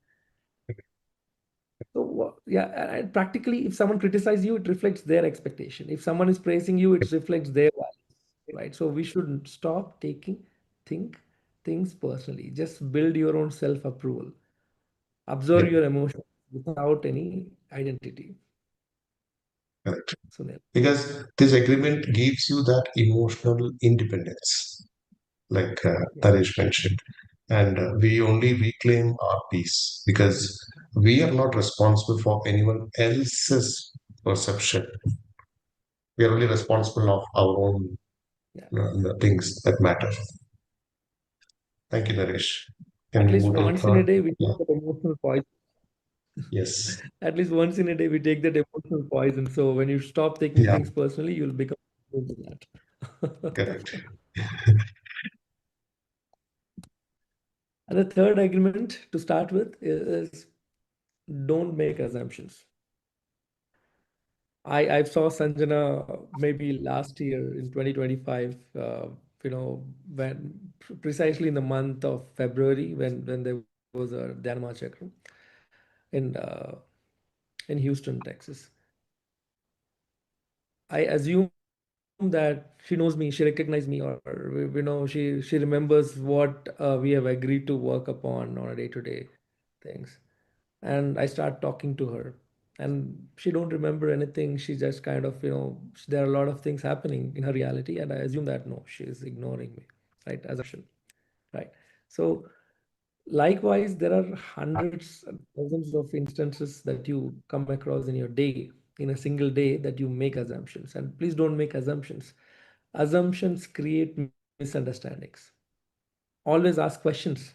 So yeah, and practically, if someone criticizes you, it reflects their expectation. If someone is praising you, it reflects their values, right? So we should stop taking think things personally. Just build your own self approval. Observe Yeah, your emotions without any identity. correct. Sunil. Because this agreement gives you that emotional independence, like Yeah. Naresh mentioned. And we only reclaim our peace because we are not responsible for anyone else's perception. We are only responsible of our own Yeah. things that matter. Thank you, Naresh. Can At we least move to the once in a third? day, we Yeah. take that emotional poison. Yes. At least once in a day, we take that emotional poison. So when you stop taking Yeah. things personally, you'll become good to that. Correct. And the third agreement to start with is don't make assumptions. I saw Sanjana maybe last year in 2025, when precisely in the month of February when there was a Dhyana Jagath in uh, in Houston, Texas. I assume that she knows me, she recognized me, or she remembers what we have agreed to work upon on a day-to-day things. And I start talking to her, and she don't remember anything. She just kind of, there are a lot of things happening in her reality, and I assume that no, she is ignoring me, right? Assumption, right? So likewise, there are hundreds and thousands of instances that you come across in your day, in a single day, that you make assumptions. And please don't make assumptions. Assumptions create misunderstandings. Always ask questions,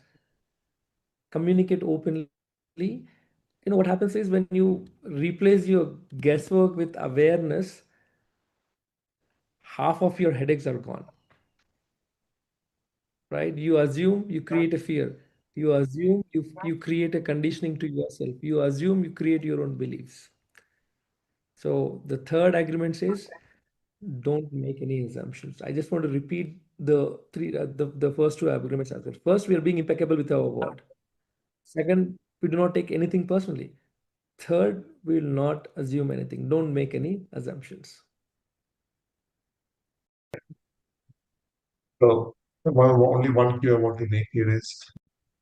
communicate openly. What happens is when you replace your guesswork with awareness, half of your headaches are gone. Right? You assume, you create a fear. You assume, you create a conditioning to yourself. You assume, you create your own beliefs. So the third agreement says, don't make any assumptions. I just want to repeat the first two agreements as well. First, we are being impeccable with our word. Second, we do not take anything personally. Third, we will not assume anything. Don't make any assumptions. So only one cue I want to make here is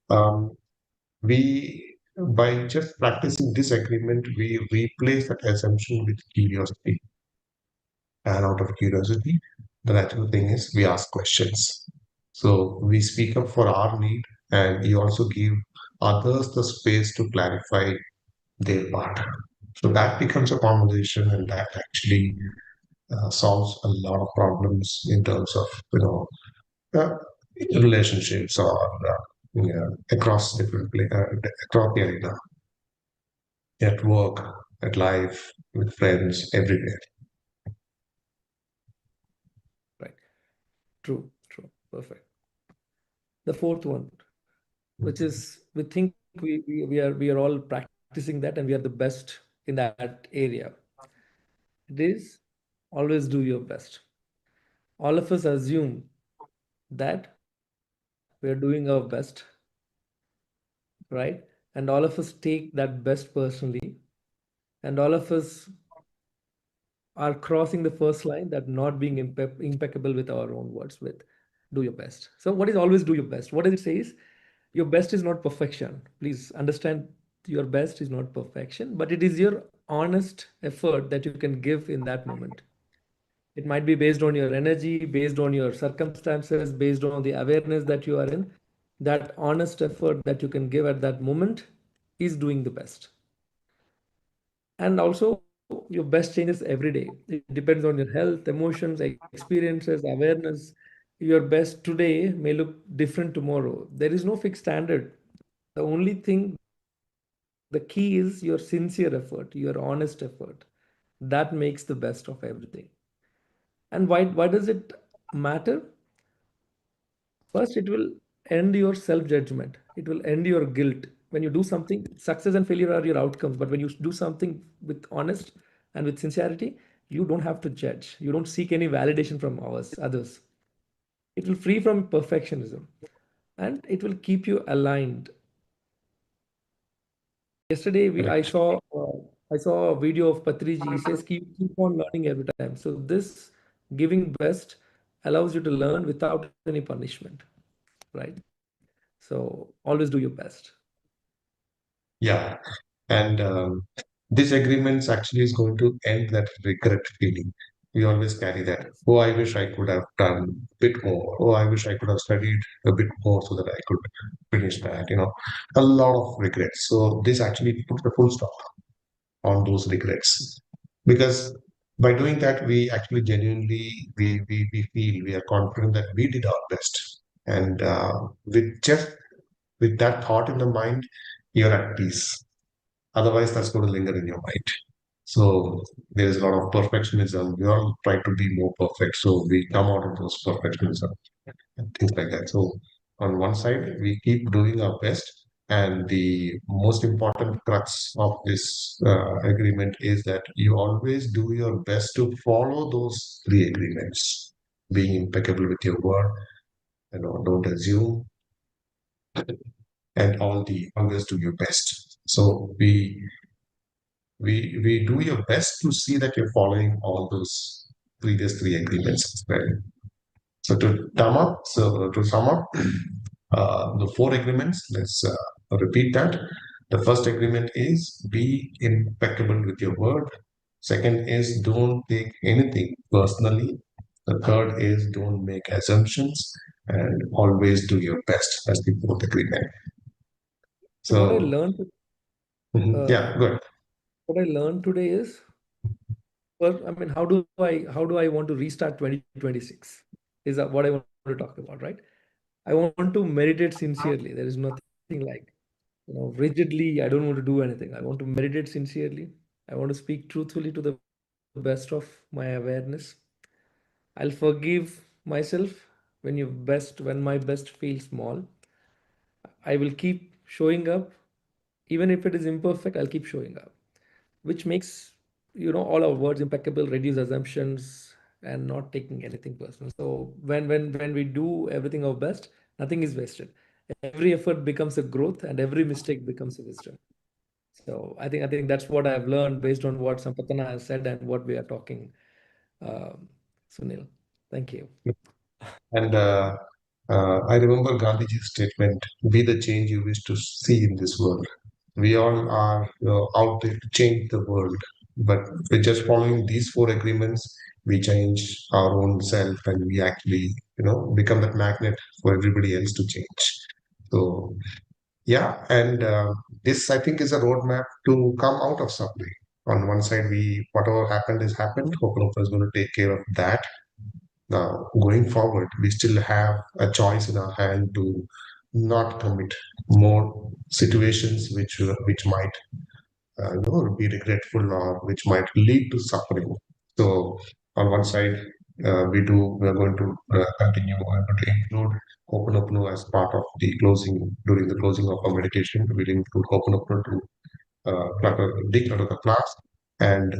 um, we by just practicing this agreement, we replace that assumption with curiosity. And out of curiosity, the natural thing is we ask questions. So we speak up for our need, and you also give others the space to clarify their part. So that becomes a conversation, and that actually solves a lot of problems in terms of uh, relationships or across across the arena, at work, at life, with friends, everywhere. Right. True. Perfect. The fourth one, which is we think we are all practicing that and we are the best in that area. It is always do your best. All of us assume that we are doing our best, right? And all of us take that best personally, and all of us are crossing the first line, that not being impeccable with our own words, with do your best. So what is always do your best? What does it say is, your best is not perfection. Please understand, your best is not perfection, but it is your honest effort that you can give in that moment. It might be based on your energy, based on your circumstances, based on the awareness that you are in. That honest effort that you can give at that moment is doing the best. And also, your best changes every day. It depends on your health, emotions, experiences, awareness. Your best today may look different tomorrow. There is no fixed standard. The only thing, the key is your sincere effort, your honest effort. That makes the best of everything. And why does it matter? First, it will end your self judgment, it will end your guilt. When you do something, success and failure are your outcomes, but when you do something with honest and with sincerity, you don't have to judge, you don't seek any validation from others. It will free from perfectionism, and it will keep you aligned. Yesterday, Correct. I saw a video of Patriji. He says keep on learning every time. So this giving best allows you to learn without any punishment, right? So always do your best. Yeah. And this agreements actually is going to end that regret feeling. We always carry that. Yes. Oh, I wish I could have done a bit more. Oh, I wish I could have studied a bit more so that I could finish that. A lot of regrets. So this actually puts a full stop on those regrets. Because by doing that, we actually genuinely we feel we are confident that we did our best. And with that thought in the mind, you're at peace. Otherwise, that's going to linger in your mind. So there's a lot of perfectionism. We all try to be more perfect. So we come out of those perfectionism and things like that. So on one side, we keep doing our best. And the most important crux of this agreement is that you always do your best to follow those three agreements. Being impeccable with your word, don't assume, and always do your best. So we do your best to see that you're following all those previous three agreements as well. So to sum up, the four agreements. Let's repeat that. The first agreement is be impeccable with your word. Second is don't take anything personally. The third is don't make assumptions. and always do your best as the fourth agreement. So what I So, learned, yeah, good. what I learned today is, first, I mean, how do I want to restart 2026? Is that what I want to talk about, right? I want to meditate sincerely. There is nothing like, rigidly, I don't want to do anything. I want to meditate sincerely. I want to speak truthfully to the best of my awareness. I'll forgive myself when my best feels small. I will keep showing up, even if it is imperfect, I'll keep showing up, which makes, all our words impeccable, reduce assumptions, and not taking anything personal. So when we do everything our best, nothing is wasted. Every effort becomes a growth, and every mistake becomes a wisdom. So I think that's what I've learned based on what Sampatana has said and what we are talking. Sunil, thank you. And I remember Gandhiji's statement, be the change you wish to see in this world. We all are out there to change the world, but by just following these four agreements, we change our own self and we actually, become that magnet for everybody else to change. So, yeah, and this, I think, is a roadmap to come out of suffering. On one side, whatever happened is happened. Ho'oponopono is going to take care of that. Now, going forward, we still have a choice in our hand to not commit more situations which might be regretful or which might lead to suffering. So, on one side, we are going to continue. We're going to include Ho'oponopono as part of the closing during the closing of our meditation. We'll include Ho'oponopono to declutter the class, and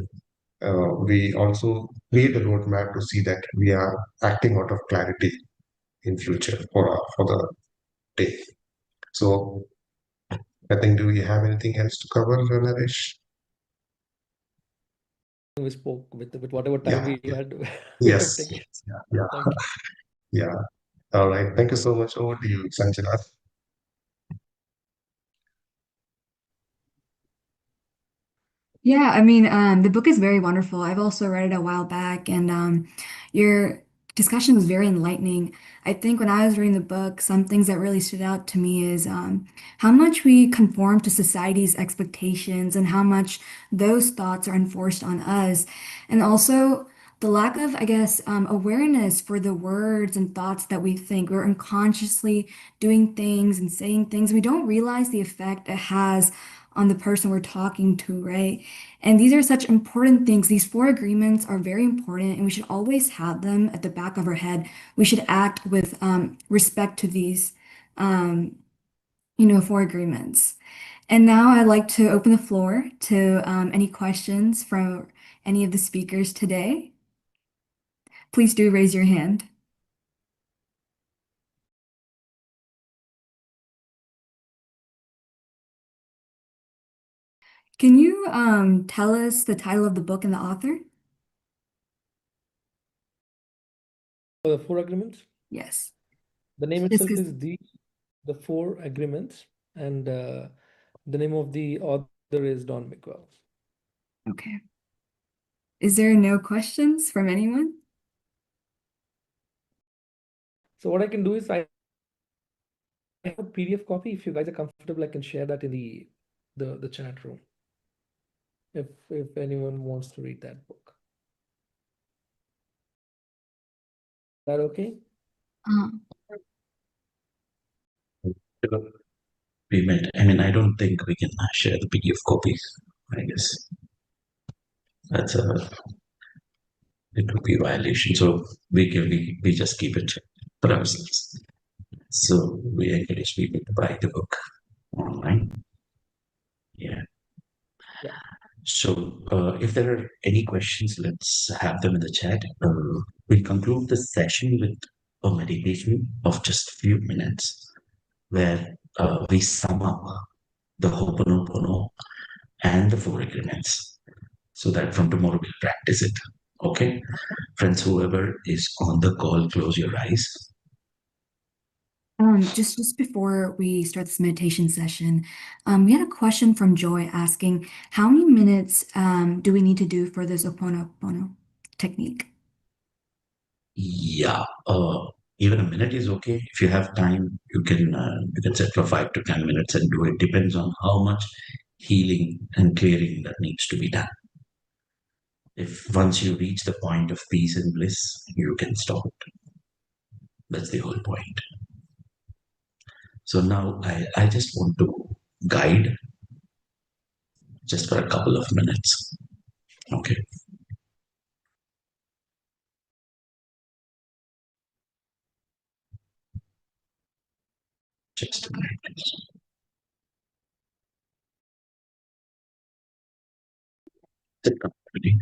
we also create a roadmap to see that we are acting out of clarity in future for the day. So I think, do we have anything else to cover, Naresh? We spoke with whatever time Yeah. we had. We have Yes. taken. Yeah. Thank you. Yeah. All right. Thank you so much. Over to you, Sanjana. Yeah, I mean, the book is very wonderful. I've also read it a while back, and your discussion was very enlightening. I think when I was reading the book, some things that really stood out to me is how much we conform to society's expectations and how much those thoughts are enforced on us, and also the lack of, I guess, awareness for the words and thoughts that we think. We're unconsciously doing things and saying things. We don't realize the effect it has on the person we're talking to, right? And these are such important things. These four agreements are very important, and we should always have them at the back of our head. We should act with respect to these, four agreements. And now I'd like to open the floor to any questions from any of the speakers today. Please do raise your hand. Can you tell us the title of the book and the author? For the four agreements, Yes. the name Just itself 'cause- is the four agreements, and the name of the author is Don Miguel. Okay. Is there no questions from anyone? So what I can do is I have a PDF copy. If you guys are comfortable, I can share that in the chat room. If anyone wants to read that book. Is that okay? I don't think we can share the PDF copies. I guess that's it would be a violation. So we just keep it for ourselves. So we encourage people to buy the book online. Yeah. Yeah. So if there are any questions, let's have them in the chat. We'll conclude the session with a meditation of just a few minutes where we sum up the Ho'oponopono and the four agreements so that from tomorrow we'll practice it. Okay? Friends, whoever is on the call, close your eyes. Just before we start this meditation session, we had a question from Joy asking, how many minutes do we need to do for this Ho'oponopono technique? Yeah. Even a minute is okay. If you have time, you can set for 5 to 10 minutes and do it. Depends on how much healing and clearing that needs to be done. If once you reach the point of peace and bliss, you can stop. That's the whole point. So now I just want to guide just for a couple of minutes. Okay. Just a minute, please. Sit comfortably.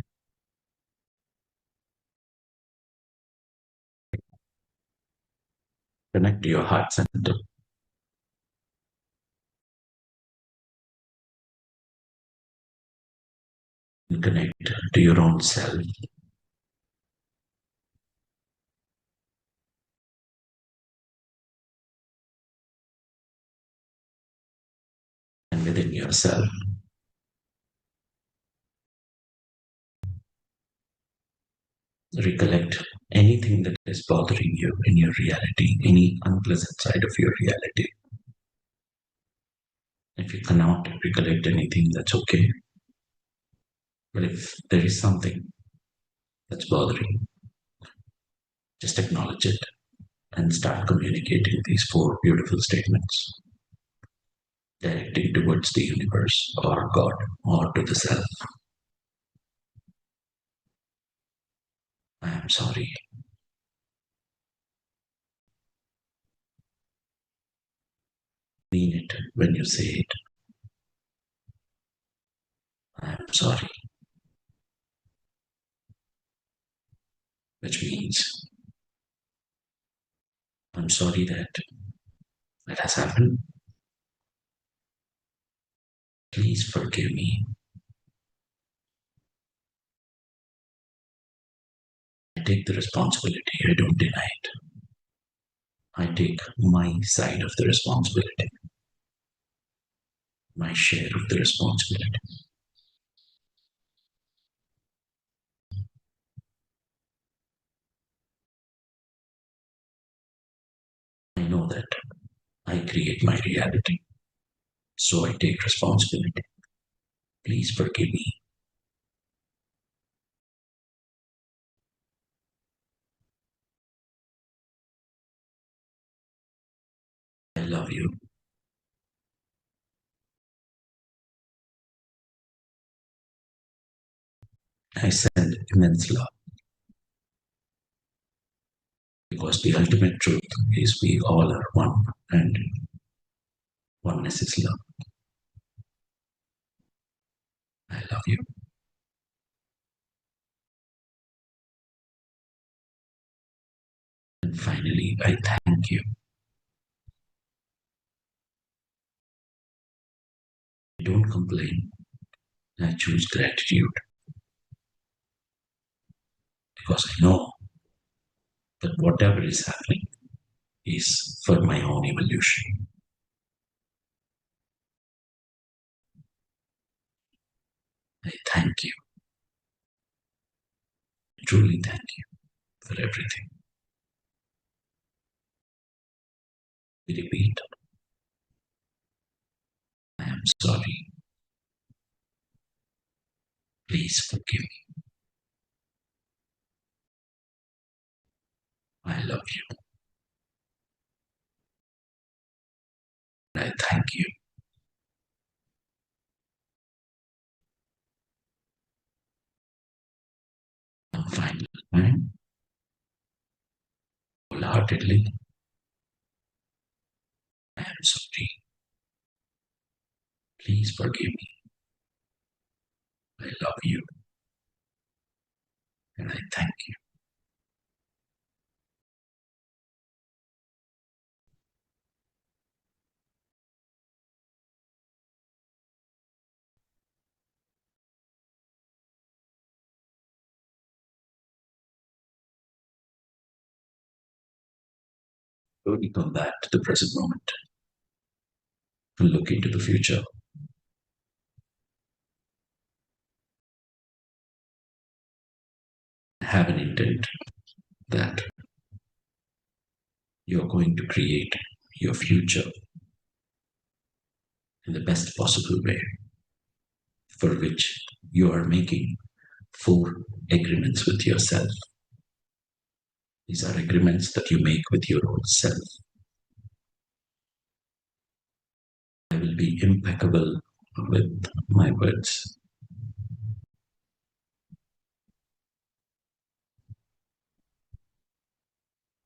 Connect to your heart center. And connect to your own self. And within yourself. Recollect anything that is bothering you in your reality, any unpleasant side of your reality. If you cannot recollect anything, that's okay. But if there is something that's bothering you, just acknowledge it and start communicating these 4 beautiful statements, directing towards the universe or God or to the self. I am sorry. Mean it when you say it. I am sorry. Which means I'm sorry that has happened. Please forgive me. I take the responsibility. I don't deny it. I take my side of the responsibility, my share of the responsibility. I know that I create my reality, so I take responsibility. Please forgive me. I love you. I send immense love because the ultimate truth is we all are one and oneness is love. I love you. And finally, I thank you. I don't complain. I choose gratitude because I know that whatever is happening is for my own evolution. I thank you. I truly thank you for everything. We repeat, I am sorry. Please forgive me. I love you. And I thank you. And finally, wholeheartedly, I am sorry. Please forgive me. I love you. And I thank you. Slowly come back to the present moment and look into the future. Have an intent that you're going to create your future in the best possible way, for which you are making 4 agreements with yourself. These are agreements that you make with your own self. I will be impeccable with my words.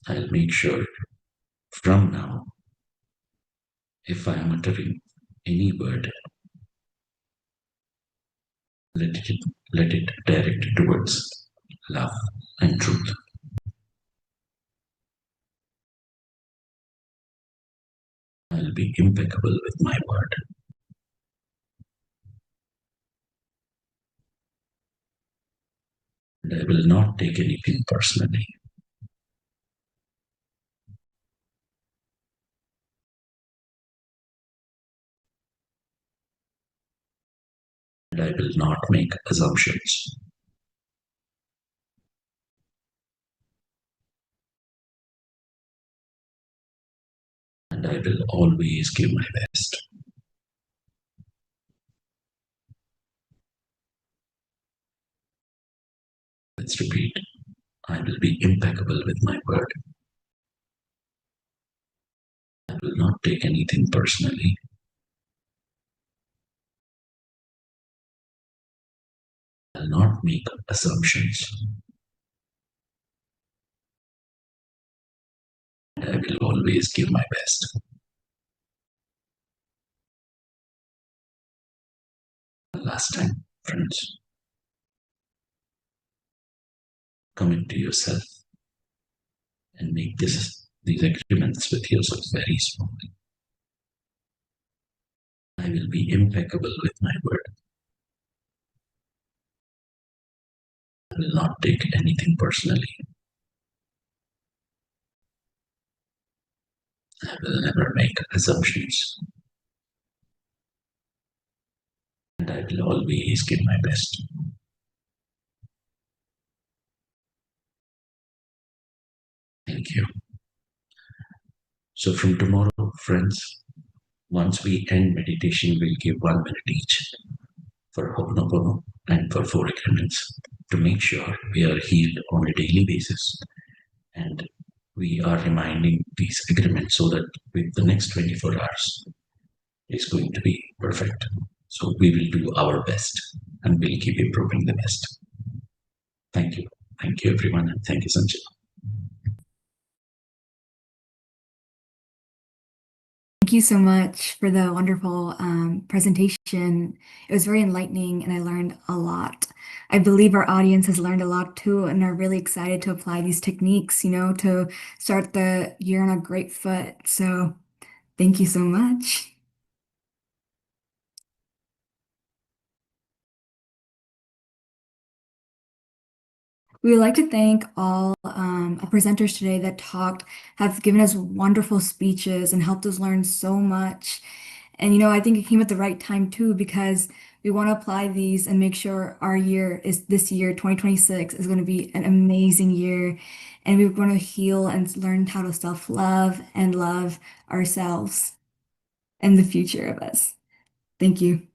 I'll make sure from now, if I am uttering any word, let it direct towards love and truth. I'll be impeccable with my word. And I will not take anything personally. And I will not make assumptions. And I will always give my best. Let's repeat. I will be impeccable with my word. I will not take anything personally. I will not make assumptions. And I will always give my best. Last time, friends. Commit to yourself and make these agreements with yourself very strongly. I will be impeccable with my word. I will not take anything personally. I will never make assumptions. And I will always give my best. Thank you. So from tomorrow, friends, once we end meditation, we'll give 1 minute each for Ho'oponopono and for 4 agreements to make sure we are healed on a daily basis. And we are reminding these agreements so that with the next 24 hours is going to be perfect. So we will do our best and we'll keep improving the best. Thank you. Thank you, everyone. And thank you, Sanjay. Thank you so much for the wonderful presentation. It was very enlightening and I learned a lot. I believe our audience has learned a lot too and are really excited to apply these techniques, to start the year on a great foot. So thank you so much. We would like to thank all presenters today that have given us wonderful speeches and helped us learn so much. And I think it came at the right time too, because we want to apply these and make sure this year, 2026, is going to be an amazing year. And we're going to heal and learn how to self-love and love ourselves and the future of us. Thank you.